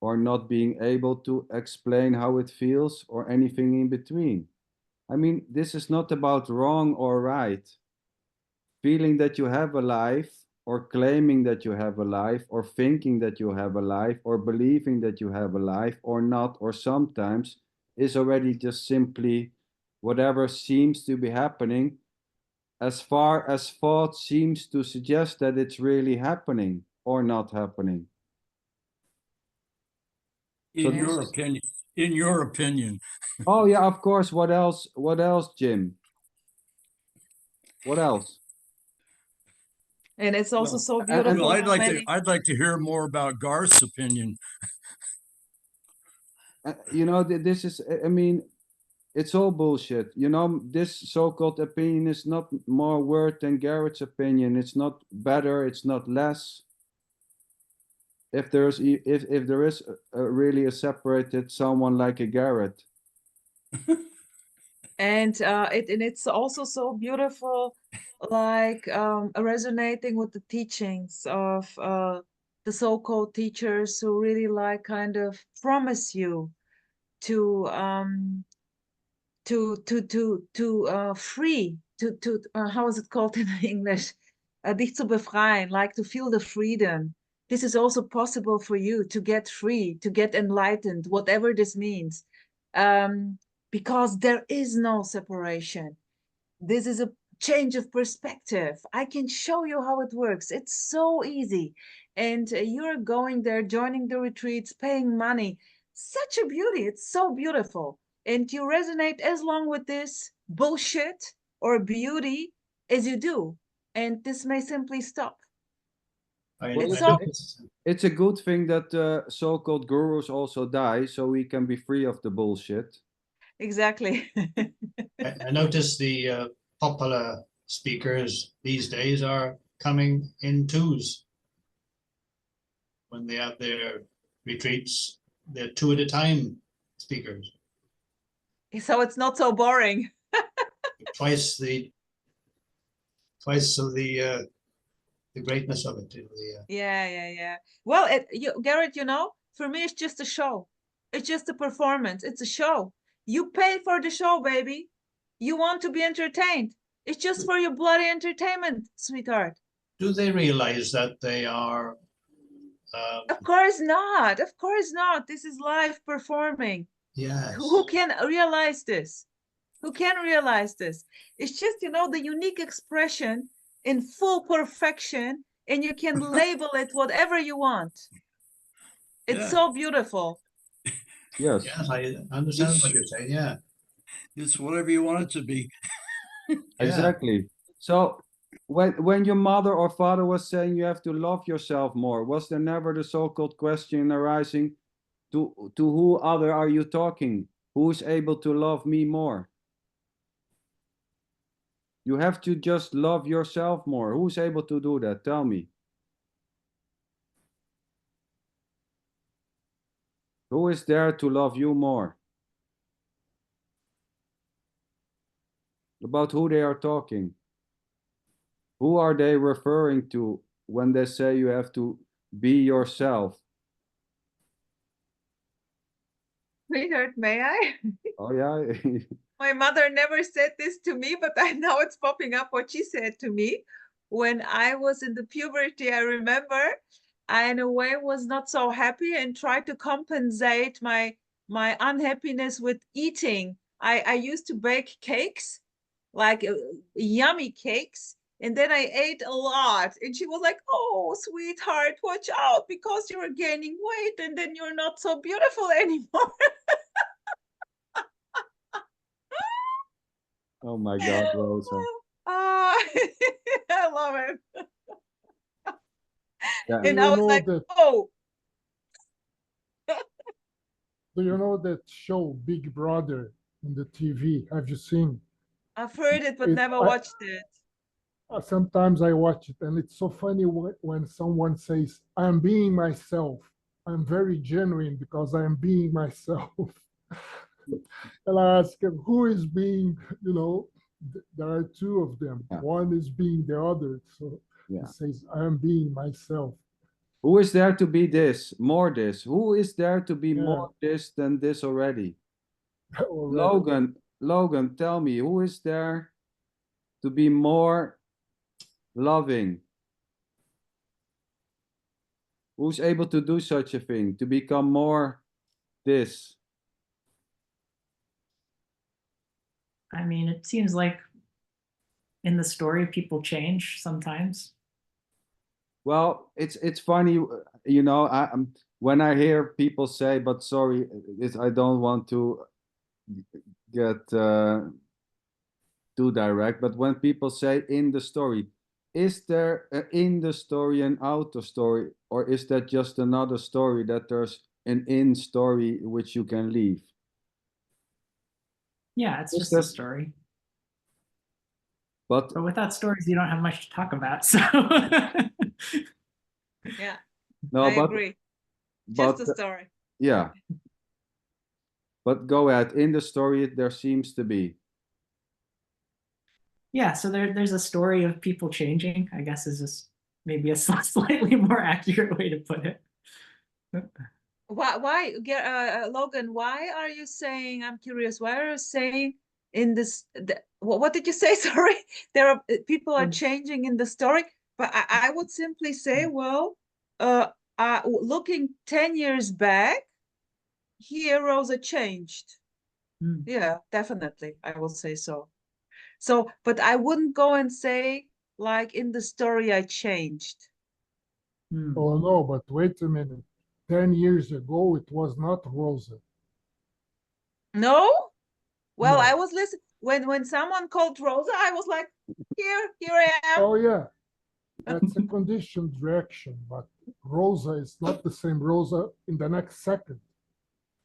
or not being able to explain how it feels, or anything in between. I mean, this is not about wrong or right. Feeling that you have a life, or claiming that you have a life, or thinking that you have a life, or believing that you have a life, or not, or sometimes, is already just simply whatever seems to be happening, as far as thought seems to suggest that it's really happening or not happening. In So your this- opinion, in your opinion. Oh yeah, of course. What else? What else, Jim? What else? And it's also Well, so and- beautiful. Well, how many- I'd like to hear more about Garth's opinion. You know, this is, I mean, it's all bullshit. You know, this so-called opinion is not more worth than Garrett's opinion. It's not better. It's not less. If there's, if there is really a separated someone like a Garrett. And it's also so beautiful, like resonating with the teachings of the so-called teachers who really like kind of promise you to free, to how is it called in English, dich zu befreien, like to feel the freedom. This is also possible for you to get free, to get enlightened, whatever this means, because there is no separation. This is a change of perspective. I can show you how it works. It's so easy. And you're going there, joining the retreats, paying money. Such a beauty. It's so beautiful. And you resonate as long with this bullshit or beauty as you do. And this may simply stop. Well, It's so it's a good thing that so-called gurus also die, so we can be free of the bullshit. exactly. I notice the popular speakers these days are coming in twos. When they have their retreats, they're two at a time speakers. So it's not so boring. Twice of the greatness of it. Yeah. Well, Garrett, you know, for me, it's just a show. It's just a performance. It's a show. You pay for the show, baby. You want to be entertained. It's just for your bloody entertainment, sweetheart. Do they realize that they are Of course not. Of course not. This is live performing. yes. Who can realize this? Who can realize this? It's just, you know, the unique expression in full perfection, and you can label it whatever you want. It's Yeah. so beautiful. Yes. Yes, I understand what you're saying. Yeah. It's whatever you want it to be. Exactly. So when your mother or father was saying you have to love yourself more, was there never the so-called question arising, to who other are you talking? Who is able to love me more? You have to just love yourself more. Who's able to do that? Tell me. Who is there to love you more? About who they are talking. Who are they referring to when they say you have to be yourself? Sweetheart, may I? Oh yeah. My mother never said this to me, but I know it's popping up what she said to me. When I was in the puberty, I remember I, in a way, was not so happy and tried to compensate my unhappiness with eating. I used to bake cakes, like yummy cakes, and then I ate a lot. And she was like, "Oh, sweetheart, watch out because you're gaining weight and then you're not so beautiful anymore." Oh my God, Rosa. I love it. Yeah. And Do I you was know like, that? "Oh, Do you know that show Big Brother on the TV? Have you seen? I've heard it, but It, never I, watched it." sometimes I watch it, and it's so funny when someone says, "I'm being myself." I'm very genuine because I'm being myself. And I ask him, who is being, you know, there are two of them. Yeah. One is being the other. So Yeah. he says, I'm being myself. Who is there to be this, more this? Who is there to be Yeah. more this than this already? Already. Logan, Logan, tell me, who is there to be more loving? Who's able to do such a thing, to become more this? I mean, it seems like in the story, people change sometimes. Well, it's funny, you know, when I hear people say, but sorry, I don't want to get too direct, but when people say in the story, is there a in the story and out the story, or is that just another story that there's an in story which you can leave? Yeah, it's Is just a that- story. But But without stories, you don't have much to talk about. So Yeah, no, I but agree. but Just a story. yeah. But go ahead. In the story, there seems to be. yeah, so there's a story of people changing, I guess is just maybe a slightly more accurate way to put it. Logan, why are you saying, I'm curious, why are you saying in this, what did you say? Sorry, there are people are changing in the story, but I would simply say, well, looking 10 years back, heroes are changed. Yeah, definitely, I will say so. So, but I wouldn't go and say, like, in the story, I changed. Oh no, but wait a minute. 10 years ago, it was not Rosa. No? Well, No. I was listening when someone called Rosa, I was like, here I am. Oh yeah, that's a conditioned reaction, but Rosa is not the same Rosa in the next second.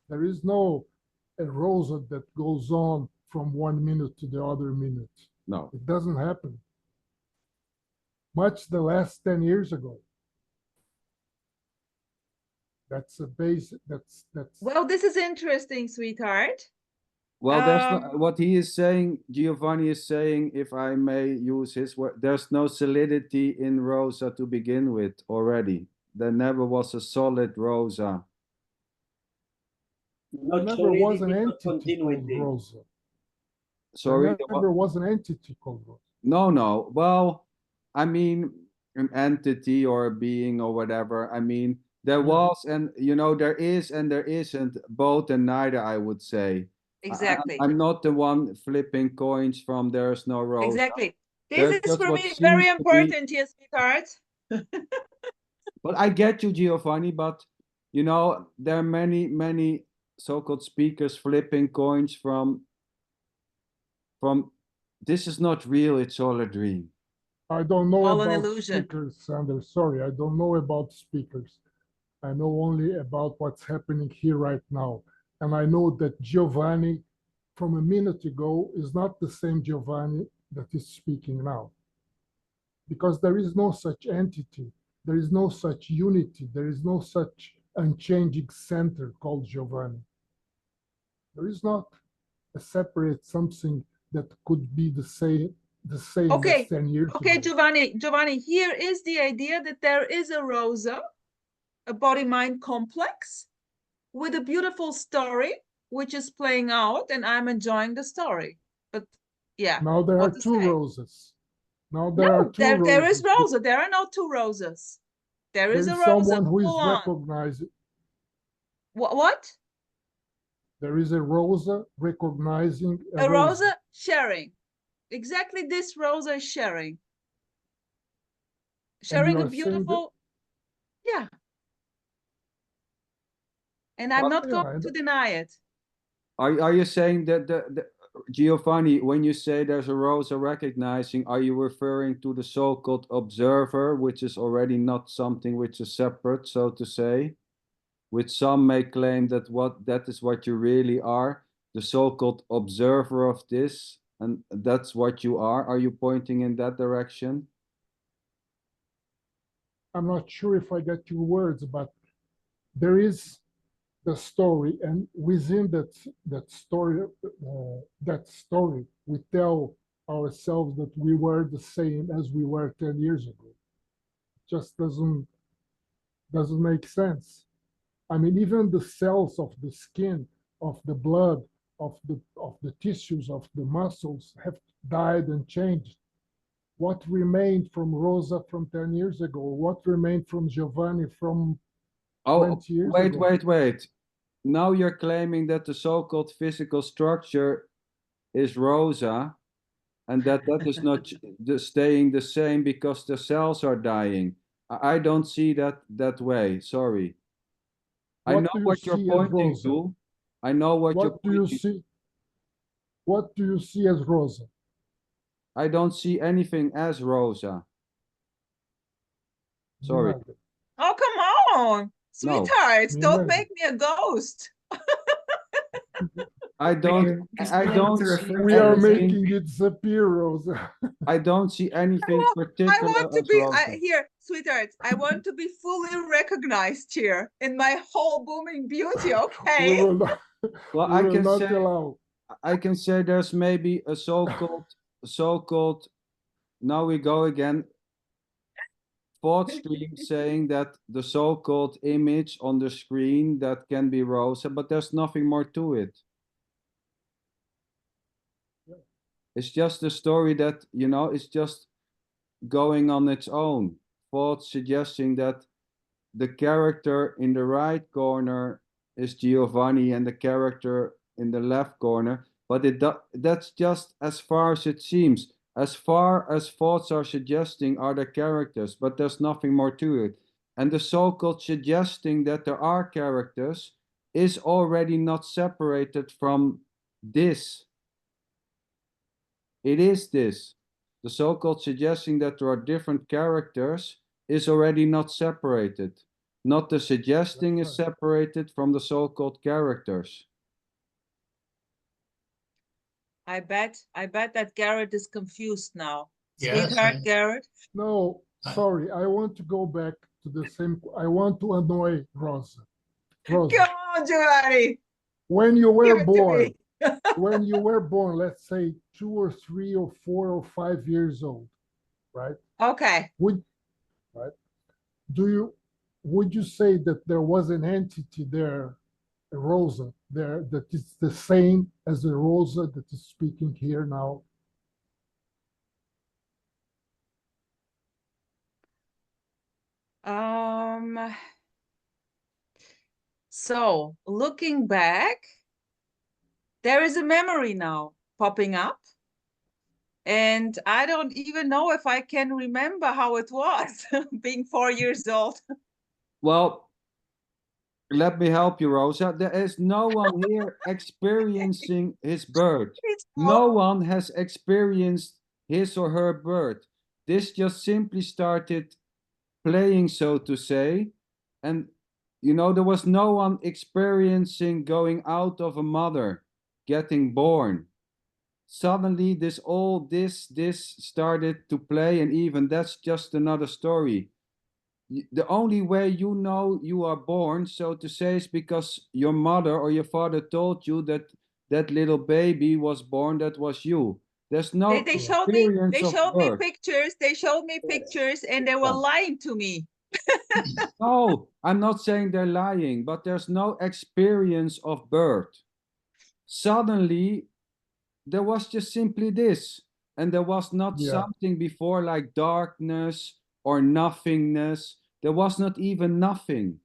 There is no a Rosa that goes on from 1 minute to the other minute. No. It doesn't happen. Much the last 10 years ago. That's a basic, that's. Well, this is interesting, sweetheart. Well, there's no, what he is saying, Giovanni is saying, if I may use his word, there's no solidity in Rosa to begin with already. There never was a solid Rosa. There never was an entity called Rosa. Sorry? There never was an entity called Rosa. No. Well, I mean, an entity or a being or whatever. I mean, there was, and you know, there is and there isn't, both and neither, I would say. Exactly. I'm not the one flipping coins from there's no Rosa. Exactly. There's This is just for what me seems very to be- important here, sweetheart. But I get you, Giovanni, but you know, there are many so-called speakers flipping coins from this is not real, it's all a dream. I don't know All an about illusion. speakers, Sander. Sorry, I don't know about speakers. I know only about what's happening here right now. And I know that Giovanni from a minute ago is not the same Giovanni that is speaking now. Because there is no such entity, there is no such unity, there is no such unchanging center called Giovanni. There is not a separate something that could be the same Okay. as 10 years Okay, ago. Giovanni, here is the idea that there is a Rosa, a body-mind complex with a beautiful story, which is playing out, and I'm enjoying the story. But yeah. Now there are what to two say? Roses. Now there are No, two Roses. there is Rosa. There are no two Rosas. There is a Rosa. Someone who is full on. recognized. What? There is a Rosa recognizing A Rosa sharing. Exactly this Rosa is sharing. Sharing a beautiful, yeah. And I'm not going to deny it. Are you saying that the Giovanni, when you say there's a Rosa recognizing, are you referring to the so-called observer, which is already not something which is separate, so to say? Which some may claim that that is what you really are, the so-called observer of this, and that's what you are. Are you pointing in that direction? I'm not sure if I get your words, but there is the story, and within that story, we tell ourselves that we were the same as we were 10 years ago. It just doesn't make sense. I mean, even the cells of the skin, of the blood, of the tissues of the muscles have died and changed. What remained from Rosa from 10 years ago? What remained from Giovanni from 20 years ago? Wait. Now you're claiming that the so-called physical structure is Rosa, and that is not staying the same because the cells are dying. I don't see that way. Sorry. I know what you're pointing to. I know what you're What do you see? What do you see as Rosa? I don't see anything as Rosa. Sorry. Neither. Oh, come on, No. sweethearts, Me don't neither. make me a ghost. I don't to see We are anything. making it disappear, Rosa. I don't see anything I particular want to as be Rosa. here, sweethearts. I want to be fully recognized here in my whole booming beauty. We Okay. will not, Well, we will not allow. I can say there's maybe a so-called, now we go again, thought stream saying that the so-called image on the screen that can be Rosa, but there's nothing more to it. It's just a story that, it's just going on its own. Thought suggesting that the character in the right corner is Giovanni and the character in the left corner, but that's just as far as it seems. As far as thoughts are suggesting are the characters, but there's nothing more to it. And the so-called suggesting that there are characters is already not separated from this. It is this. The so-called suggesting that there are different characters is already not separated. Not the suggesting is separated from the so-called characters. I bet that Garrett is confused now. Yes, Sweetheart, Garrett. No, sorry. I want to go back to the same. I want to annoy Rosa. Rosa, Come on, Giovanni. when you Give were it to born, me. when you were born, let's say 2 or 3 or 4 or 5 years old, right? Okay. Would you say that there was an entity there, a Rosa there, that is the same as the Rosa that is speaking here now? So looking back, there is a memory now popping up. And I don't even know if I can remember how it was being 4 years old. Well, let me help you, Rosa. There is no one here experiencing his birth. No one has experienced his or her birth. This just simply started playing, so to say. And, there was no one experiencing going out of a mother, getting born. Suddenly, this started to play, and even that's just another story. The only way you know you are born, so to say, is because your mother or your father told you that that little baby was born, that was you. There's no They showed me birth. pictures. They showed me pictures and they were lying to me. No, I'm not saying they're lying, but there's no experience of birth. Suddenly, there was just simply this, and there was not something before like darkness or nothingness. There was not even nothing.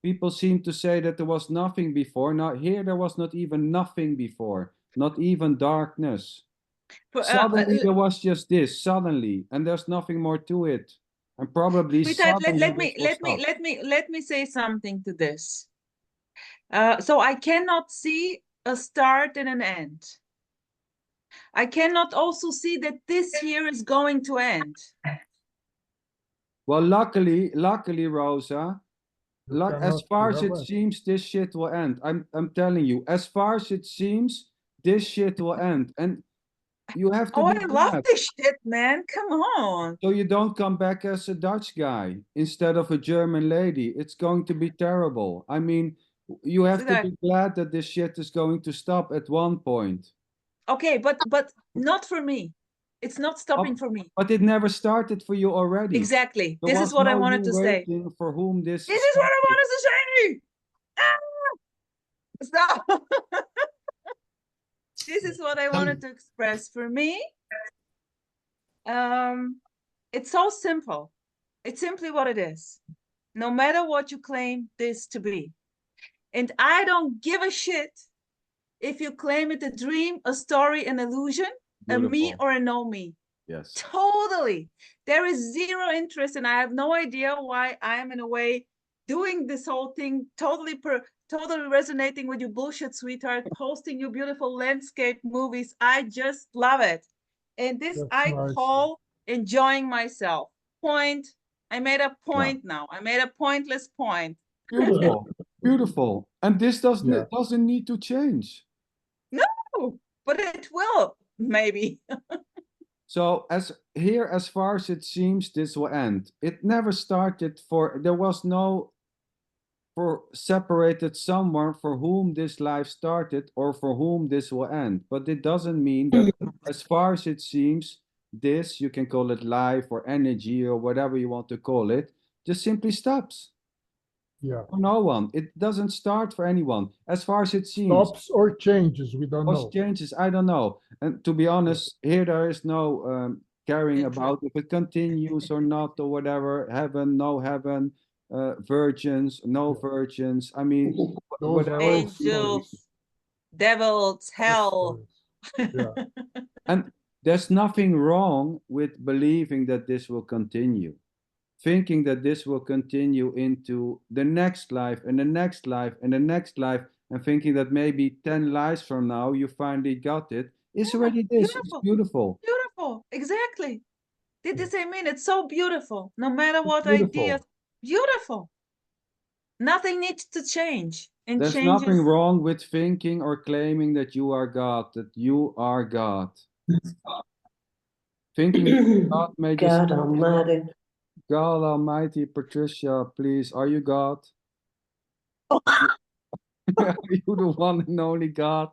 People seem to say that there was nothing before. Now here there was not even nothing before, not even darkness. Suddenly there was just this, suddenly, and there's nothing more to it. And probably let me say something to this. So I cannot see a start and an end. I cannot also see that this year is going to end. Well, luckily, Rosa, as far as it seems, this shit will end. I'm telling you, as far as it seems, this shit will end. And you have to be I love this shit, man. Come on. So you don't come back as a Dutch guy instead of a German lady. It's going to be terrible. I mean, you have to be glad that this shit is going to stop at one point. Okay, but not for me. It's not stopping for me. But it never started for you already. Exactly. This is what I wanted to say. For whom this is what I wanted to say. Stop. is what I wanted to express. For me, it's so simple. It's simply what it is. No matter what you claim this to be. And I don't give a shit if you claim it a dream, a story, an illusion, a me Beautiful. or a no me. Yes. Totally. There is zero interest, and I have no idea why I'm in a way doing this whole thing, totally resonating with you bullshit, sweetheart, posting you beautiful landscape movies. I just love it. And this That's I nice. call enjoying myself. Point. I made a point now. I made a pointless point. Beautiful. Beautiful. And this doesn't Yeah. doesn't need to change. No, but it will, maybe. So as far as it seems, this will end. It never started there was no for separated someone for whom this life started or for whom this will end. But it doesn't mean that as far as it seems, this, you can call it life or energy or whatever you want to call it, just simply stops. Yeah. For no one. It doesn't start for anyone. As far as it seems. Stops or changes, we don't know. What changes, I don't know. And to be honest, here there is no caring about if it continues or not or whatever. Heaven, no heaven, virgins, no virgins. I mean, Those whatever. are all Angels, stories. devils, hell. Stories. Yeah. And there's nothing wrong with believing that this will continue. Thinking that this will continue into the next life and the next life and the next life, and thinking that maybe 10 lives from now you finally got it, it's already this. It's beautiful. Beautiful, exactly. This I mean, it's so beautiful. No matter what Beautiful. ideas, beautiful. Nothing needs to change. And There's nothing wrong with thinking or claiming that you are God, that you are God. Thinking God may God just Almighty. God Almighty, Patricia, please, are you God? Oh. Are you the one and only God?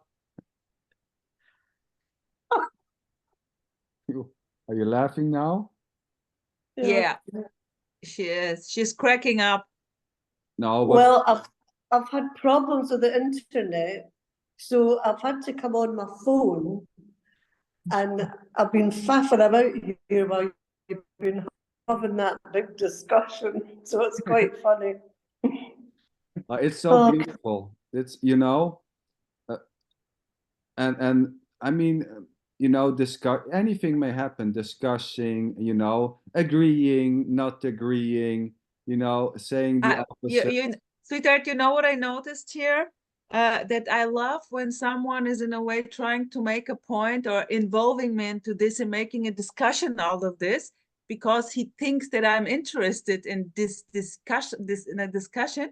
Are you laughing now? Yeah, she is. She's cracking up. No, but Well, I've had problems with the internet, so I've had to come on my phone, and I've been faffing about here while you've been having that big discussion, so it's quite funny. it's so beautiful. It's and I mean, discuss anything may happen. Discussing, agreeing, not agreeing, saying the opposite. Sweetheart, you know what I noticed here? That I love when someone is in a way trying to make a point or involving me into this and making a discussion out of this, because he thinks that I'm interested in this discussion.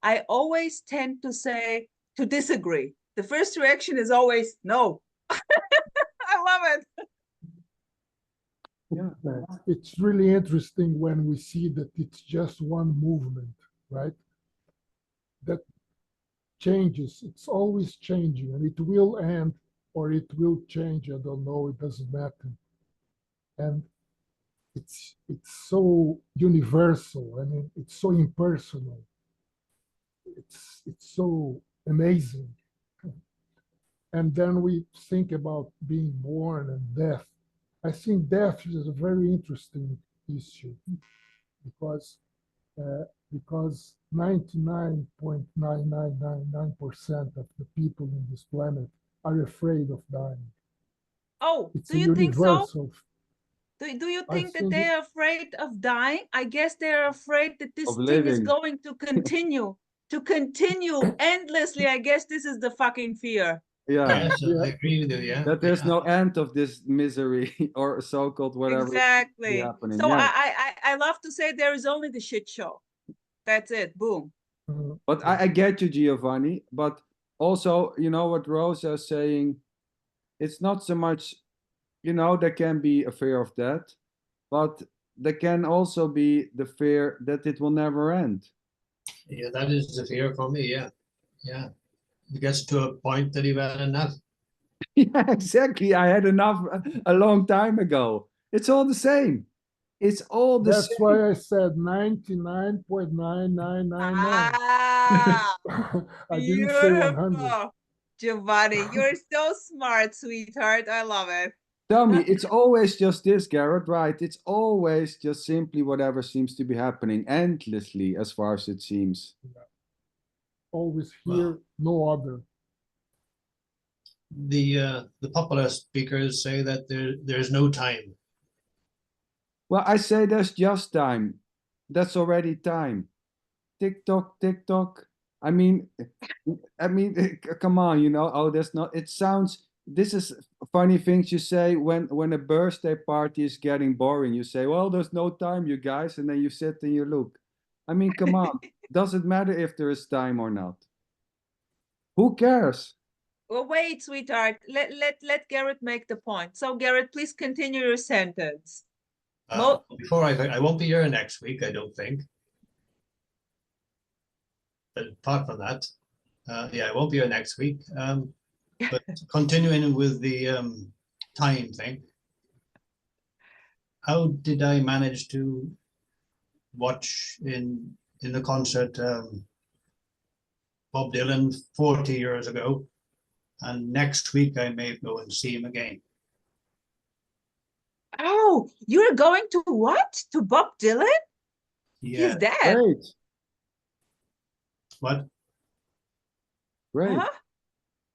I always tend to say to disagree. The first reaction is always no. I love it. Yeah. It's really interesting when we see that it's just one movement, right? That changes. It's always changing, and it will end or it will change. I don't know. It doesn't matter. And it's so universal. I mean, it's so impersonal. It's so amazing. And then we think about being born and death. I think death is a very interesting issue because 99.9999% of the people in this planet are afraid of dying. Oh, it's do you think so? Do you think that they it, are afraid of dying? I guess they're afraid that this Of thing is living. going to continue, endlessly. I guess this is the fucking fear. Yeah. Yes, I agree with you. Yeah. That there's yeah. no end of this misery or so-called whatever is Exactly. happening. So Yeah. I love to say there is only the shit show. That's it. Boom. But I get you, Giovanni. But also, what Rosa is saying, it's not so much, there can be a fear of death, but there can also be the fear that it will never end. Yeah, that is the fear for me. Yeah. Yeah. It gets to a point that you've had enough. Yeah, exactly. I had enough a long time ago. It's all the same. It's all the That's same. why I said 99.9999. Ah, I didn't say 100. Giovanni, you're so smart, sweetheart. I love it. Tell me, it's always just this, Garrett, right? It's always just simply whatever seems to be happening endlessly, as far as it seems. Always here, no other. The popular speakers say that there's no time. Well, I say there's just time. That's already time. Tick tock, tick tock. I mean, come on, you know. Oh, there's not. It sounds. This is funny things you say when a birthday party is getting boring. You say, "Well, there's no time, you guys," and then you sit and you look. I mean, come on. Does it matter if there is time or not? Who cares? Well, wait, sweetheart. Let Garrett make the point. So, Garrett, please continue your sentence. Before I won't be here next week, I don't think. But apart from that, yeah, I won't be here next week. But continuing with the time thing, how did I manage to watch in the concert Bob Dylan 40 years ago, and next week I may go and see him again? Oh, you're going to what? To Bob Dylan? Yeah. He's dead. Great, What? great, Huh?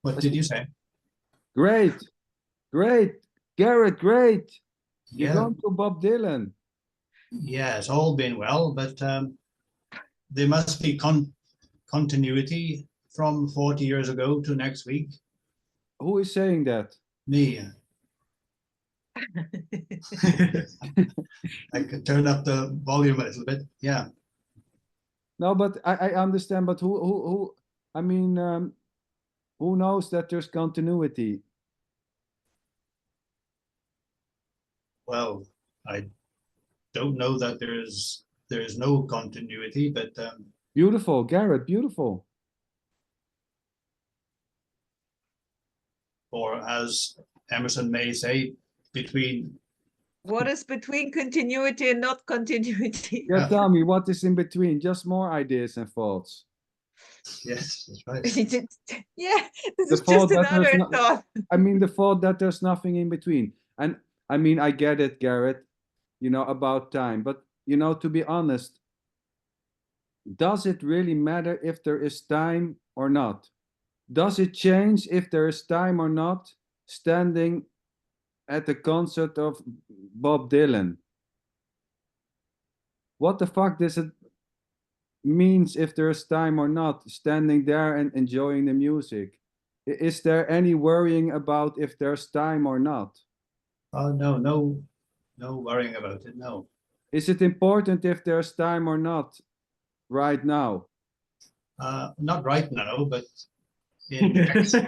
What did you say? great, great. Garrett, great. You're Yeah. going to Bob Dylan. Yeah, it's all been well, but there must be continuity from 40 years ago to next week. Who is saying that? Me. I could turn up the volume a little bit. Yeah. No, but I understand. But who? I mean, who knows that there's continuity? Well, I don't know that there's no continuity, but Beautiful, Garrett. Beautiful. or as Emerson may say, between What is between continuity and not continuity? Yeah, tell me what is in between. Just more ideas and thoughts. yes, that's right. Yeah, this The is thought just that there's another no- thought. I mean, the thought that there's nothing in between. And I mean, I get it, Garrett. You know about time, but you know, to be honest, does it really matter if there is time or not? Does it change if there is time or not? Standing at the concert of Bob Dylan. What the fuck does it means if there is time or not? Standing there and enjoying the music. Is there any worrying about if there's time or not? Oh no worrying about it. No. Is it important if there's time or not right now? Not right now, but in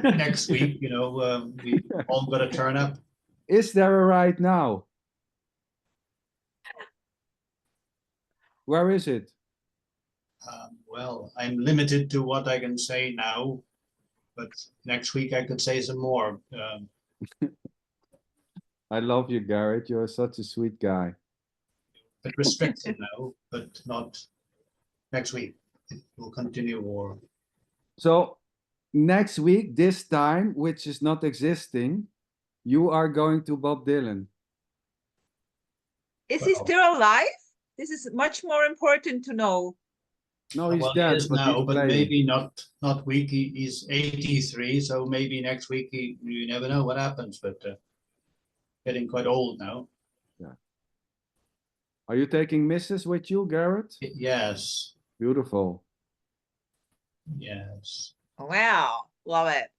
next week, you know, we all got to turn up. Is there a right now? Where is it? Well, I'm limited to what I can say now, but next week I could say some more. I love you, Garrett. You're such a sweet guy. But restricted now, but not next week. It will continue or So next week, this time, which is not existing, you are going to Bob Dylan. Is he Well- still alive? This is much more important to know. No, he's well, dead. he is but now, he's but playing. maybe not week. He's 83, so maybe next week you never know what happens. But getting quite old now. Are you taking Mrs. with you, Garrett? Yes, Beautiful. yes. Wow, love it.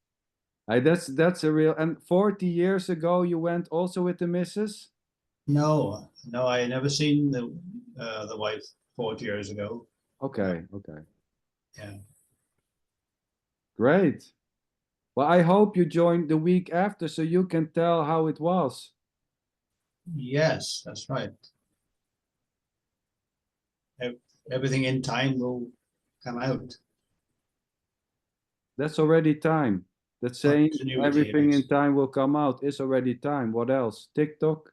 That's a real. And 40 years ago, you went also with the Mrs. No, I never seen the wife 40 years ago. Okay, okay, Yeah. great. Well, I hope you joined the week after so you can tell how it was. Yes, that's right. Everything in time will come out. That's already time. That saying Continuity, everything yes. in time will come out is already time. What else? TikTok?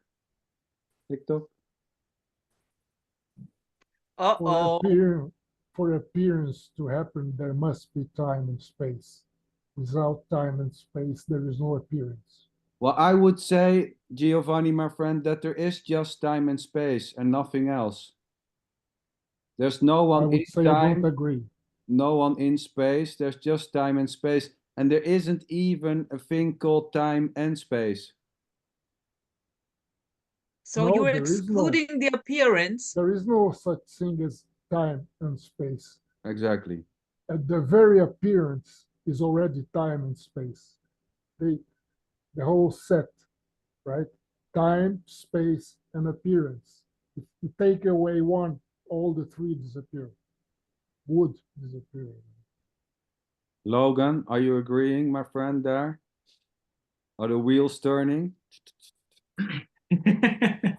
TikTok? Uh-oh. For appearance to happen, there must be time and space. Without time and space, there is no appearance. Well, I would say, Giovanni, my friend, that there is just time and space and nothing else. There's no I one in would say I don't time, agree. no one in space. There's just time and space. And there isn't even a thing called time and space. So No, you're there is no. excluding the appearance. There is no such thing as time and space. Exactly. At the very appearance is already time and space. The whole set, right? Time, space, and appearance. If you take away one, all the three disappear. Would disappear. Logan, are you agreeing, my friend, there? Are the wheels turning?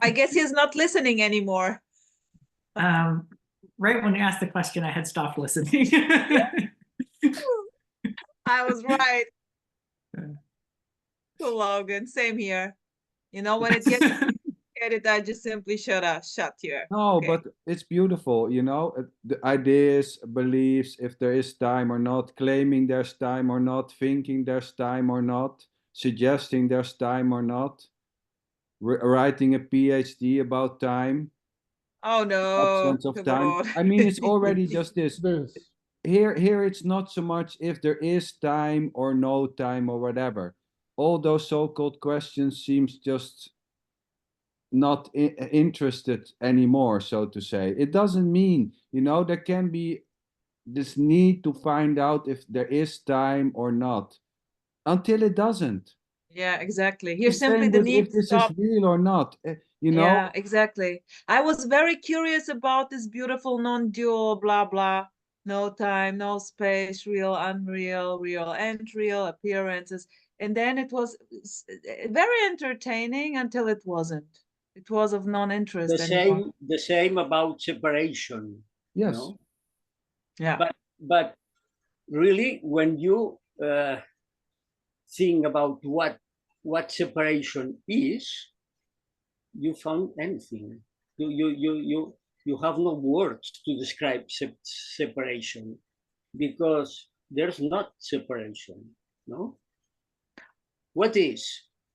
I guess he's not listening anymore. Right when you asked the question, I had stopped listening. I was right. To Logan, same here. You know, when it gets complicated, I just simply shut here. No, Okay. but it's beautiful, you know, the ideas, beliefs, if there is time or not, claiming there's time or not, thinking there's time or not, suggesting there's time or not, writing a PhD about time, Oh no, absence of come time. on. I mean, it's already just this. This. Here it's not so much if there is time or no time or whatever. All those so-called questions seems just not interested anymore, so to say. It doesn't mean, you know, there can be this need to find out if there is time or not until it doesn't. Yeah, exactly. The Here's simply same the with need if to this stop. is real or not. You know, Yeah, exactly. I was very curious about this beautiful non-dual blah blah. No time, no space, real, unreal, real and real appearances. And then it was very entertaining until it wasn't. It was of non-interest anymore. The same about separation. yes. No? Yeah. But really, when you think about what separation is, you found anything. You have no words to describe separation, because there's not separation. No. What is?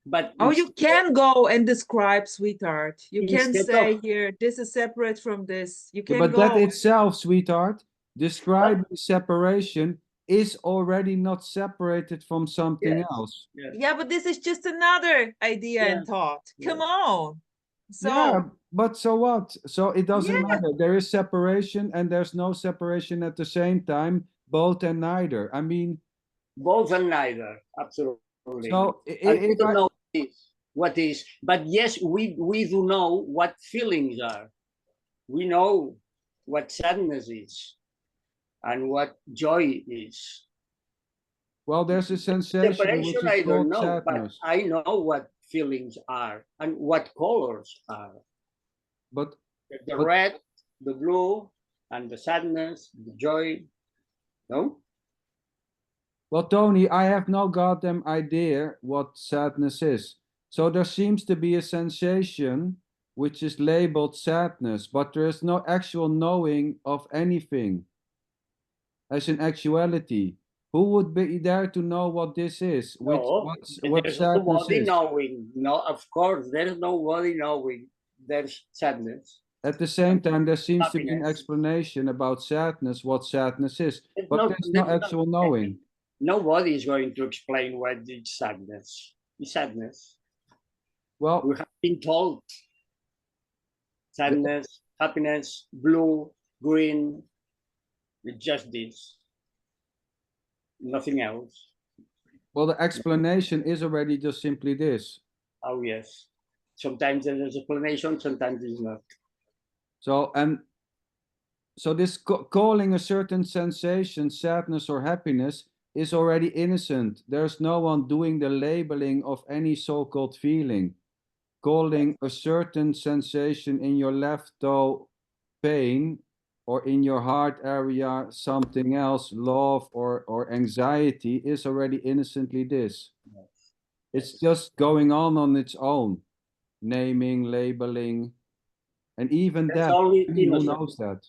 But Oh, you can go and describe, sweetheart. You can Instead say of- here, this is separate from this. You Yeah, can but that go. itself, sweetheart, describing separation is already not separated from something Yes. else. Yeah, but this is just another idea Yeah. and thought. Come Yeah. on. So Yeah, but so what? So it doesn't Yeah. matter. There is separation and there's no separation at the same time, both and neither. I mean, Both and neither, absolutely. so And we if don't I, know what is, but yes, we do know what feelings are. We know what sadness is and what joy is. well, there's a sensation which Separation, is I don't called know, but sadness. I know what feelings are and what colors are. But The But- red, the blue, and the sadness, the joy. No? well, Tony, I have no goddamn idea what sadness is. So there seems to be a sensation which is labeled sadness, but there is no actual knowing of anything as in actuality. Who would be there to know what this is? Which No, what there's sadness nobody is? knowing. No, of course, there's nobody knowing. There's sadness. At the same time, there seems to be an Happiness. explanation about sadness, what sadness is, It's but not- there's no there's not- actual knowing. Nobody is going to explain what is sadness. It's sadness. Well, We have been told sadness, happiness, blue, green. It's just this. Nothing else. well, the explanation is already just simply this. Oh yes. Sometimes there's explanation, sometimes there's not. So, and so this calling a certain sensation sadness or happiness is already innocent. There's no one doing the labeling of any so-called feeling. Calling a certain sensation in your left toe pain or in your heart area something else, love or anxiety, is already innocently this. It's just going on its own, naming, labeling, and even That's that, only who innocent. knows that?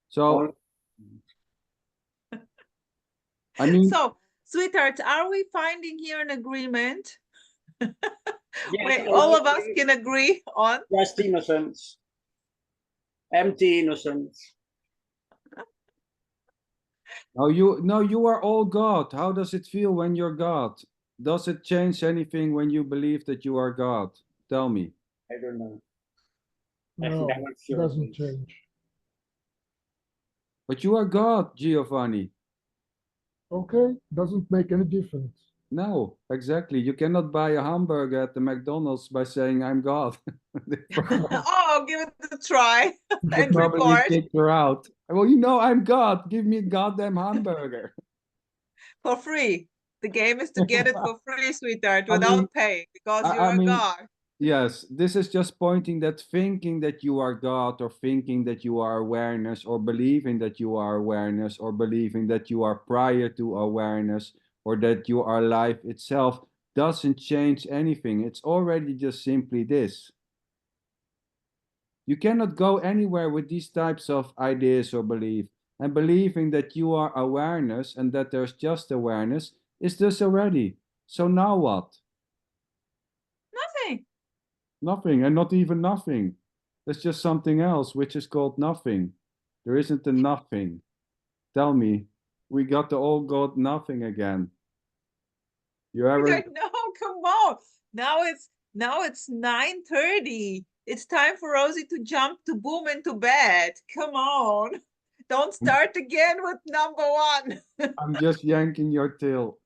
So, I mean, So, sweetheart, are we finding here an agreement? Yes, Where I all of us agree. can agree on? Just innocence. Empty innocence. no, you are all God. How does it feel when you're God? Does it change anything when you believe that you are God? Tell me. I don't know. I've No, never felt doesn't this. change. But you are God, Giovanni. Okay, doesn't make any difference. No, exactly. You cannot buy a hamburger at the McDonald's by saying I'm God. They Oh, give it a try and probably record kick her out. Well, I'm God. Give me a goddamn hamburger. for free. The game is to get it for free, sweetheart, I without mean, paying because I you're a mean, God. yes, this is just pointing that thinking that you are God, or thinking that you are awareness, or believing that you are awareness, or believing that you are prior to awareness, or that you are life itself, doesn't change anything. It's already just simply this. You cannot go anywhere with these types of ideas or belief. And believing that you are awareness and that there's just awareness is this already. So now what? Nothing. Nothing, and not even nothing. There's just something else, which is called nothing. There isn't a nothing. Tell me, we got the old God nothing again. You ever? No, come on. Now it's 9:30. It's time for Rosie to jump to boom into bed. Come on. Don't start again with number one. I'm just yanking your tail.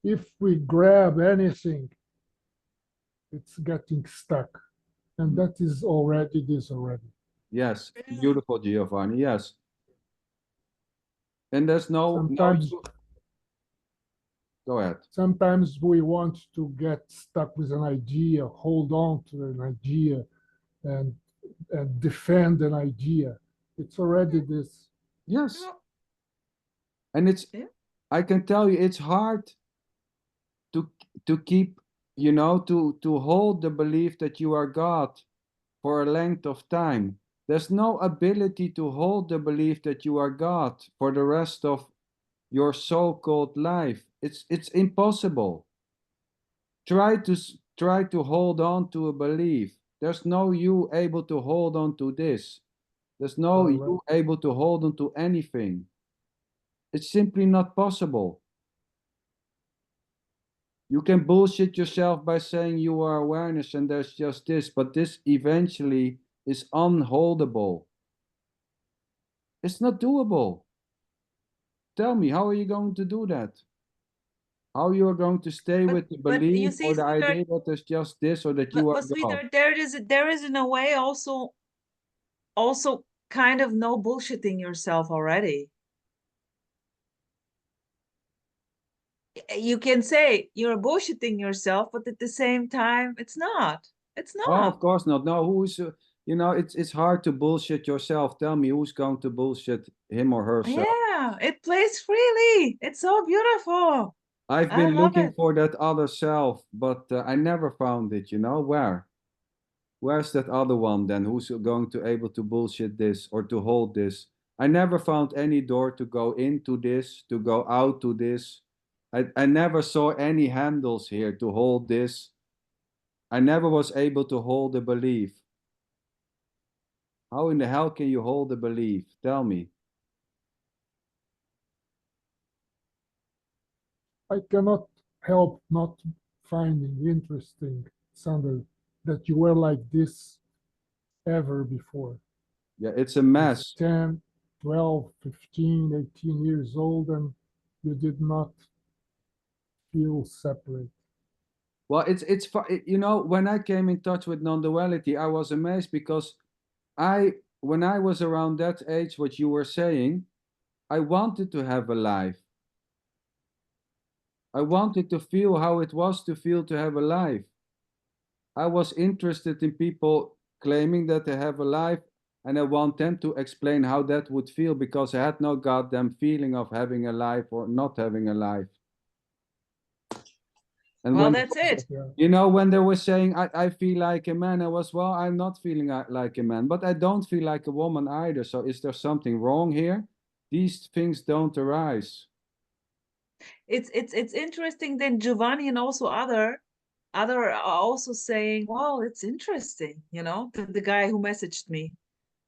If we grab anything, it's getting stuck. And that is already this already. Yes, beautiful, Giovanni. Yes. And there's no. Go ahead. Sometimes we want to get stuck with an idea, hold on to an idea, and defend an idea. It's already this. Yes. And I can tell you, it's hard to keep, to hold the belief that you are God for a length of time. There's no ability to hold the belief that you are God for the rest of your so-called life. It's impossible. Try to hold on to a belief. There's no you able to hold on to this. There's no you able to hold on to anything. It's simply not possible. You can bullshit yourself by saying you are awareness and there's just this, but this eventually is unholdable. It's not doable. Tell me, how are you going to do that? How you are going to stay with the but you belief see, or the sweetheart, idea that there's just this or that you are God? sweetheart, there is in a way also kind of no bullshitting yourself already. You can say you're bullshitting yourself, but at the same time, it's not. It's Oh, not. of course not. No, who's it's hard to bullshit yourself. Tell me, who's going to bullshit him or herself? Yeah, it plays freely. It's so beautiful. I've I been love looking it. for that other self, but I never found it. Where? Where's that other one then? Who's going to able to bullshit this or to hold this? I never found any door to go into this, to go out to this. I never saw any handles here to hold this. I never was able to hold a belief. How in the hell can you hold a belief? Tell me. I cannot help not finding interesting, Sander, that you were like this ever before. Yeah, it's a mess. 10, 12, 15, 18 years old, and you did not feel separate. Well, when I came in touch with non-duality, I was amazed because when I was around that age, what you were saying, I wanted to have a life. I wanted to feel how it was to feel to have a life. I was interested in people claiming that they have a life, and I want them to explain how that would feel because I had no goddamn feeling of having a life or not having a life. And well, when that's it. when they were saying I feel like a man, I was, well, I'm not feeling like a man, but I don't feel like a woman either. So is there something wrong here? these things don't arise. It's interesting that Giovanni and also other are also saying, well, it's interesting, you know, the guy who messaged me.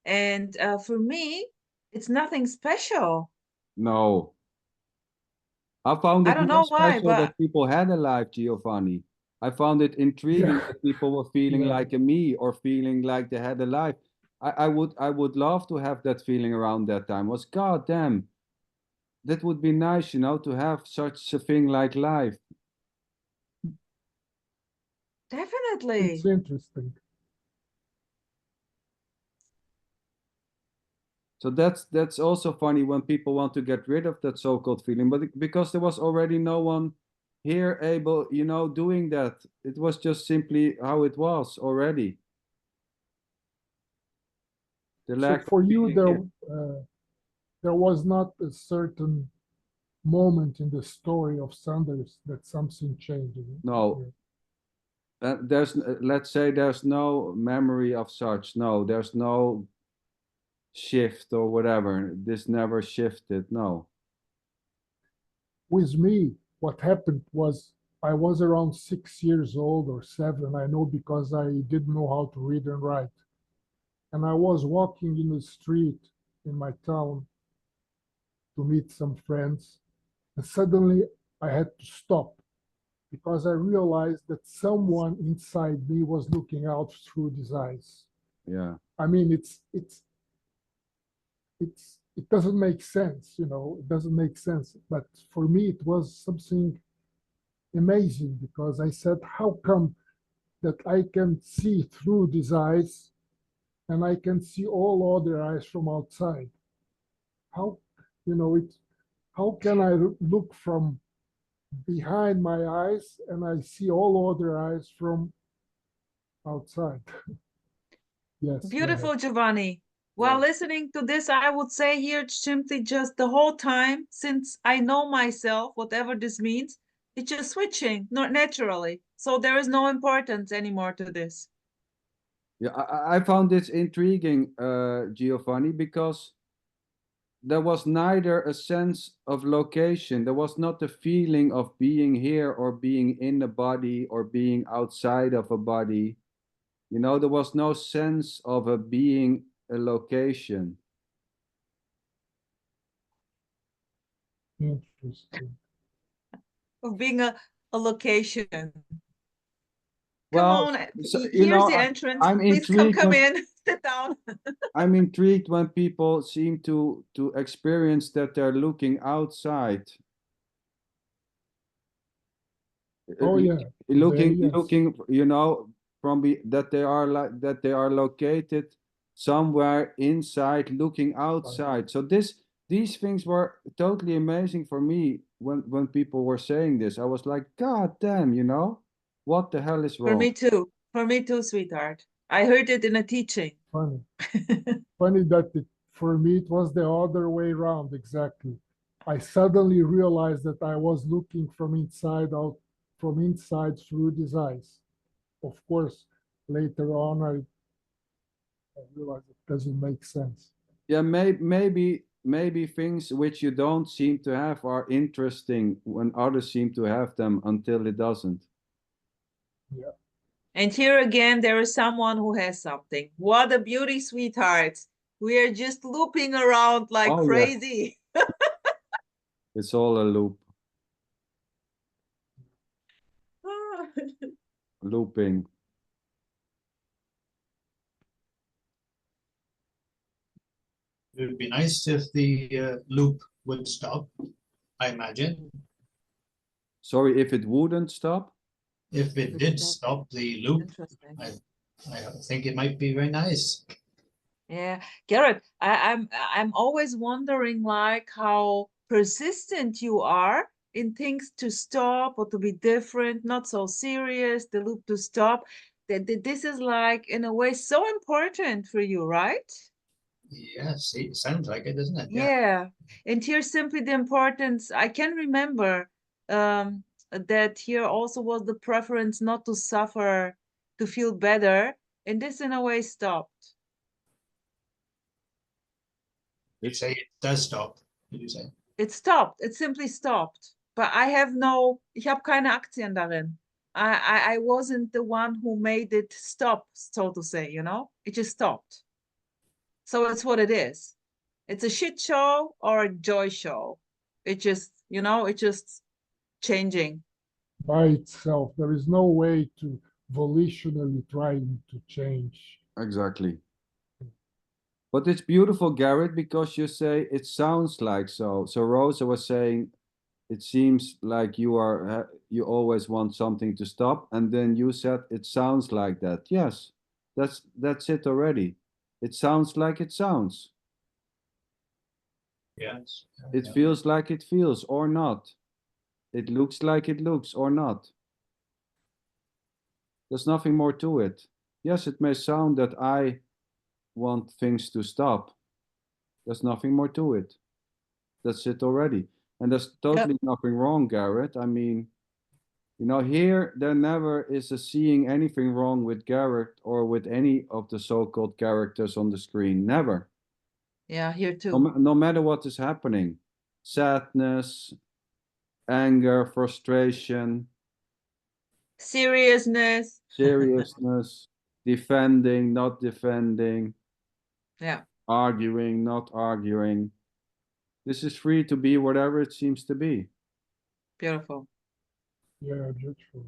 And for me, it's nothing special. No. I found I it don't more know why, special but that people had a life, Giovanni. I found it intriguing Yeah. that people were feeling Yeah. like a me or feeling like they had a life. I would love to have that feeling around that time. Was God damn, that would be nice, you know, to have such a thing like life. definitely. It's interesting. So that's also funny when people want to get rid of that so-called feeling, but because there was already no one here able, you know, doing that. It was just simply how it was already. The So lack for of you, feeling here. there was not a certain moment in the story of Sanders that something changed. No. Let's say there's no memory of such. No, there's no shift or whatever. This never shifted. No. With me, what happened was I was around 6 years old or 7. I know because I didn't know how to read and write. And I was walking in the street in my town to meet some friends. And suddenly I had to stop because I realized that someone inside me was looking out through these eyes. Yeah. I mean, it doesn't make sense, you know, it doesn't make sense. But for me, it was something amazing because I said, how come that I can see through these eyes and I can see all other eyes from outside? How, you know, how can I look from behind my eyes and I see all other eyes from outside? Yes. Beautiful, Giovanni. While listening to this, I would say here simply just the whole time, since I know myself, whatever this means, it's just switching, not naturally. So there is no importance anymore to this. Yeah, I found this intriguing, Giovanni, because there was neither a sense of location. There was not the feeling of being here or being in a body or being outside of a body. You know, there was no sense of a being a location. Interesting. Of being a location. Well, Come on, so, you here's know, the entrance. I'm Please intrigued come when, in, sit down. I'm intrigued when people seem to experience that they're looking outside. Oh yeah. Looking, Yes. you know, that they are like that they are located somewhere inside, looking outside. So these things were totally amazing for me when people were saying this. I was like, God damn, you know, what the hell is For wrong? me too. For me too, sweetheart. I heard it in a teaching. Funny. Funny that for me it was the other way around exactly. I suddenly realized that I was looking from inside out, from inside through these eyes. Of course, later on I realized it doesn't make sense. Yeah, maybe things which you don't seem to have are interesting when others seem to have them until it doesn't. Yeah. And here again, there is someone who has something. What a beauty, sweethearts. We are just looping around like Oh, yeah. crazy. It's all a loop, looping. It would be nice if the loop would stop, I imagine. Sorry, if it wouldn't stop. If it did stop the loop, Interesting. I think it might be very nice. Yeah, Garrett, I'm always wondering like how persistent you are in things to stop or to be different, not so serious, the loop to stop. That this is like in a way so important for you, right? Yes, it sounds like it, doesn't it? Yeah. And here's simply the importance. I can remember that here also was the preference not to suffer, to feel better, and this in a way stopped. You say it does stop. did you say? It stopped. It simply stopped. But ich habe keine Aktien darin. I wasn't the one who made it stop, so to say, you know? It just stopped. So it's what it is. It's a shit show or a joy show. It just, you know, it's just changing. By itself, there is no way to volitionally trying to change. Exactly. But it's beautiful, Garrett, because you say it sounds like so. So Rosa was saying, it seems like you always want something to stop, and then you said it sounds like that. Yes, that's it already. It sounds like it sounds. Yes. It feels like it feels or not. It looks like it looks or not. There's nothing more to it. Yes, it may sound that I want things to stop. There's nothing more to it. That's it already. And there's totally nothing wrong, Garrett. I mean, you know, here there never is a seeing anything wrong with Garrett or with any of the so-called characters on the screen. Never. Yeah, here No, too. no matter what is happening. Sadness, anger, frustration, Seriousness. seriousness, defending, not defending, Yeah. arguing, not arguing. This is free to be whatever it seems to be. Beautiful. Yeah, beautiful.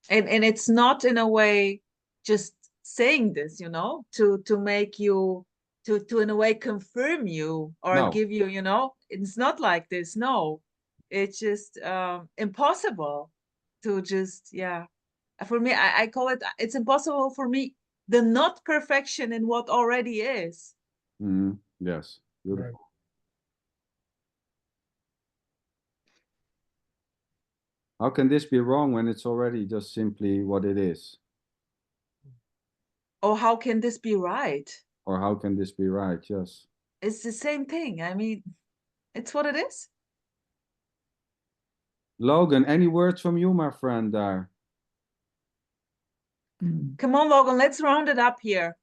Yeah. And it's not in a way just saying this, you know, to make you to in a way confirm you or No. give you, you know, it's not like this. No, it's just impossible to just, yeah. For me, I call it, it's impossible for me, the not perfection in what already is. Yes, beautiful. Right. How can this be wrong when it's already just simply what it is? Or how can this be right? Or how can this be right? Yes. It's the same thing. I mean, it's what it is. Logan, any words from you, my friend there? Come on, Logan, let's round it up here.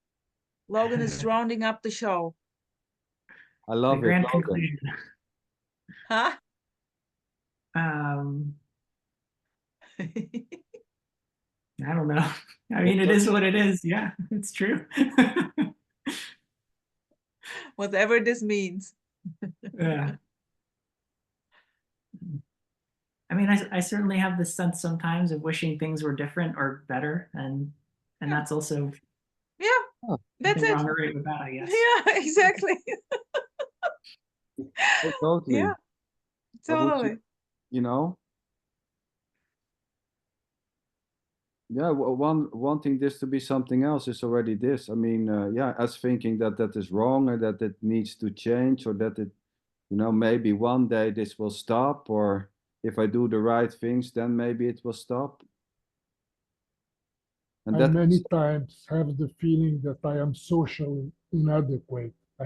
Logan is rounding up the show. I love The it, grand Logan. conclusion. Huh? I don't know. I mean, it is what it is. Yeah, it's true. Whatever this means. Yeah. I mean, I certainly have the sense sometimes of wishing things were different or better, and that's also Yeah, that's nothing it. wrong or right with that, I guess. Yeah, exactly. Oh, totally. Yeah, But would totally. you know? Yeah, wanting this to be something else is already this. I mean, yeah, as thinking that that is wrong or that it needs to change or that it, you know, maybe one day this will stop, or if I do the right things, then maybe it will stop. And I that many times have the feeling that I am socially inadequate. I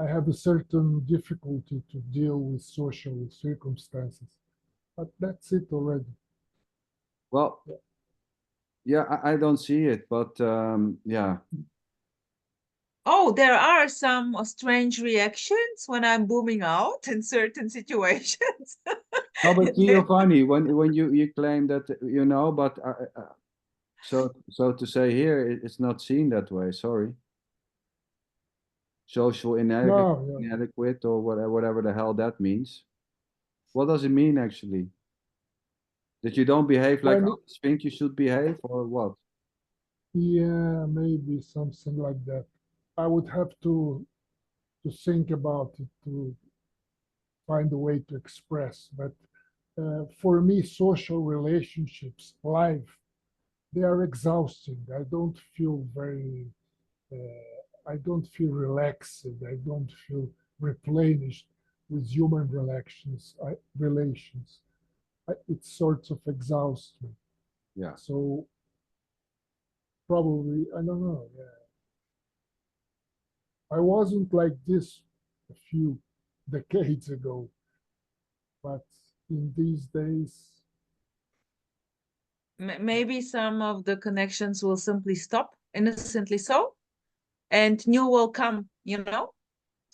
have a certain difficulty to deal with social circumstances, but that's it already. well, yeah, I don't see it, but yeah. Oh, there are some strange reactions when I'm booming out in certain situations. No, but Giovanni, when you claim that, you know, but so to say here, it's not seen that way. Sorry. Social No, inadequate or whatever the hell that means. What does it mean actually? That you don't behave like When- others think you should behave, or what? yeah, maybe something like that. I would have to think about it to find a way to express. But for me, social relationships, life, they are exhausting. I don't feel very, I don't feel relaxed. I don't feel replenished with human relations. It sorts of exhausts me. Yeah. So probably, I don't know. Yeah. I wasn't like this a few decades ago, but in these days, Maybe some of the connections will simply stop, innocently so, and new will come, you know?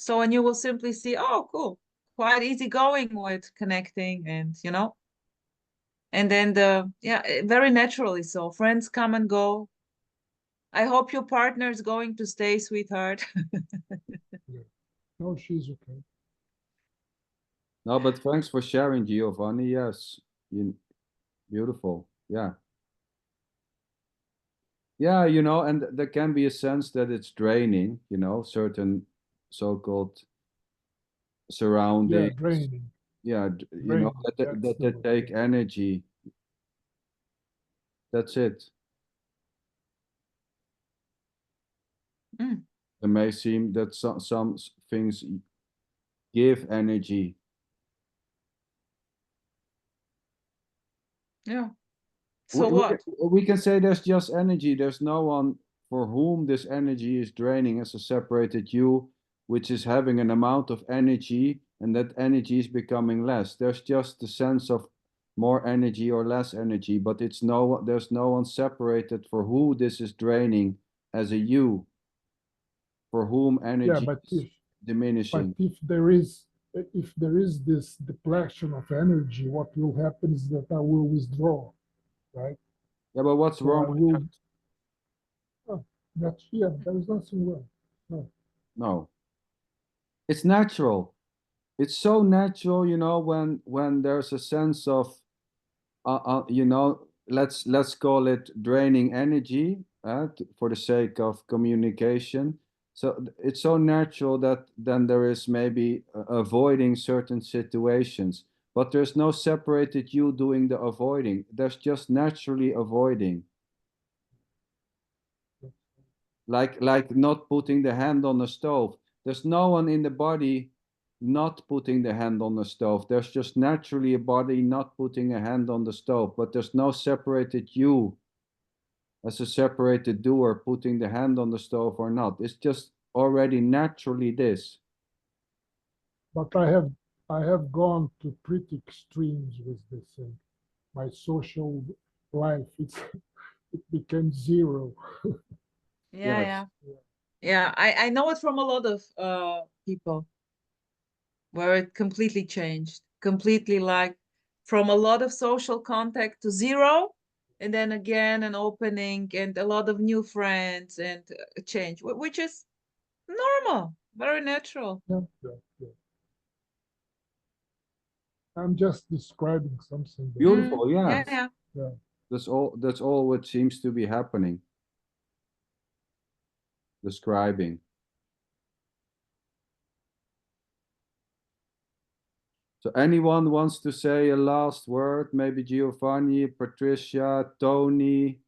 So, and you will simply see, oh, cool, quite easy going with connecting, and you know, and then very naturally. So friends come and go. I hope your partner is going to stay, sweetheart. No, she's okay. No, but thanks for sharing, Giovanni. Yes, beautiful. Yeah. Yeah, you know, and there can be a sense that it's draining, you know, certain so-called surroundings. Yeah, draining. Yeah, you know, Draining, that that's the they word, take yeah. energy. That's it. Mm. It may seem that some things give energy. Yeah. So what? We can say there's just energy. There's no one for whom this energy is draining as a separated you, which is having an amount of energy, and that energy is becoming less. There's just the sense of more energy or less energy, but there's no one separated for who this is draining as a you, for whom energy but is diminishing. if there is this depletion of energy, what will happen is that I will withdraw, right? Yeah, but what's So wrong I with will. that? Oh, there is nothing wrong. No. No. It's natural. It's so natural, you know, when there's a sense of you know, let's call it draining energy for the sake of communication. So it's so natural that then there is maybe avoiding certain situations, but there's no separated you doing the avoiding. There's just naturally avoiding. Like not putting the hand on the stove. There's no one in the body not putting the hand on the stove. There's just naturally a body not putting a hand on the stove, but there's no separated you as a separated doer putting the hand on the stove or not. It's just already naturally this. But I have gone to pretty extremes with this thing. My social life, it became zero. Yeah, Yes. yeah. I know it from a lot of people where it completely changed, completely, like from a lot of social contact to zero, and then again an opening and a lot of new friends and a change, which is normal, very natural. Yeah. I'm just describing something. Beautiful, Yeah, yeah. yeah. That's all what seems to be happening. Describing. So anyone wants to say a last word? Maybe Giovanni, Patricia, Tony,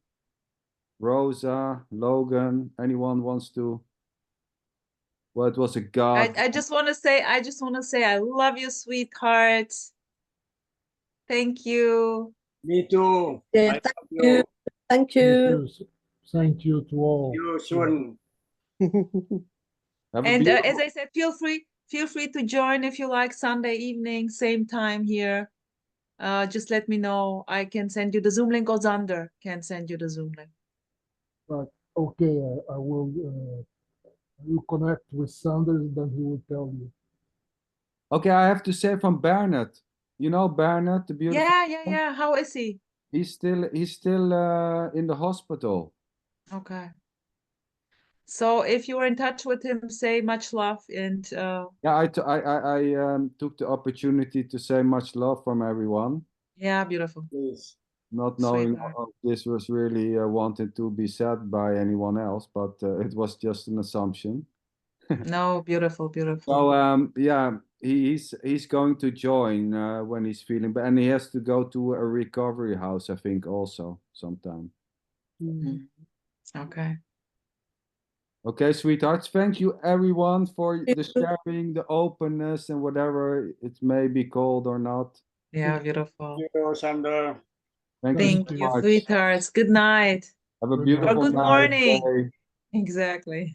Rosa, Logan. Anyone wants to? Well, it was a god. I just want to say, I love you, sweetheart. Thank you. Me too. Yeah, I thank love you. you. Thank you. Thank you to all. See you soon. Have a And beautiful. as I said, feel free to join if you like Sunday evening, same time here. Just let me know. I can send you the Zoom link, or Sander can send you the Zoom link. But okay, I will connect with Sanders, then he will tell you. Okay, I have to say from Bernard. You know Bernard, the beautiful. Yeah. How is he? He's still in the hospital. Okay. So if you are in touch with him, say much love and Yeah, I took the opportunity to say much love from everyone. yeah, beautiful. Please. Not knowing Sweetheart. this was really wanted to be said by anyone else, but it was just an assumption. No, beautiful. So yeah, he's going to join when he's feeling better, and he has to go to a recovery house, I think, also sometime. Okay. Okay, sweethearts. Thank you everyone for the sharing, the openness, and whatever it may be called or not. Yeah, beautiful. Thank you, Sander. Thank Thank so you, much. sweethearts. Good night. Have a Good beautiful Or good night, morning. day. Exactly.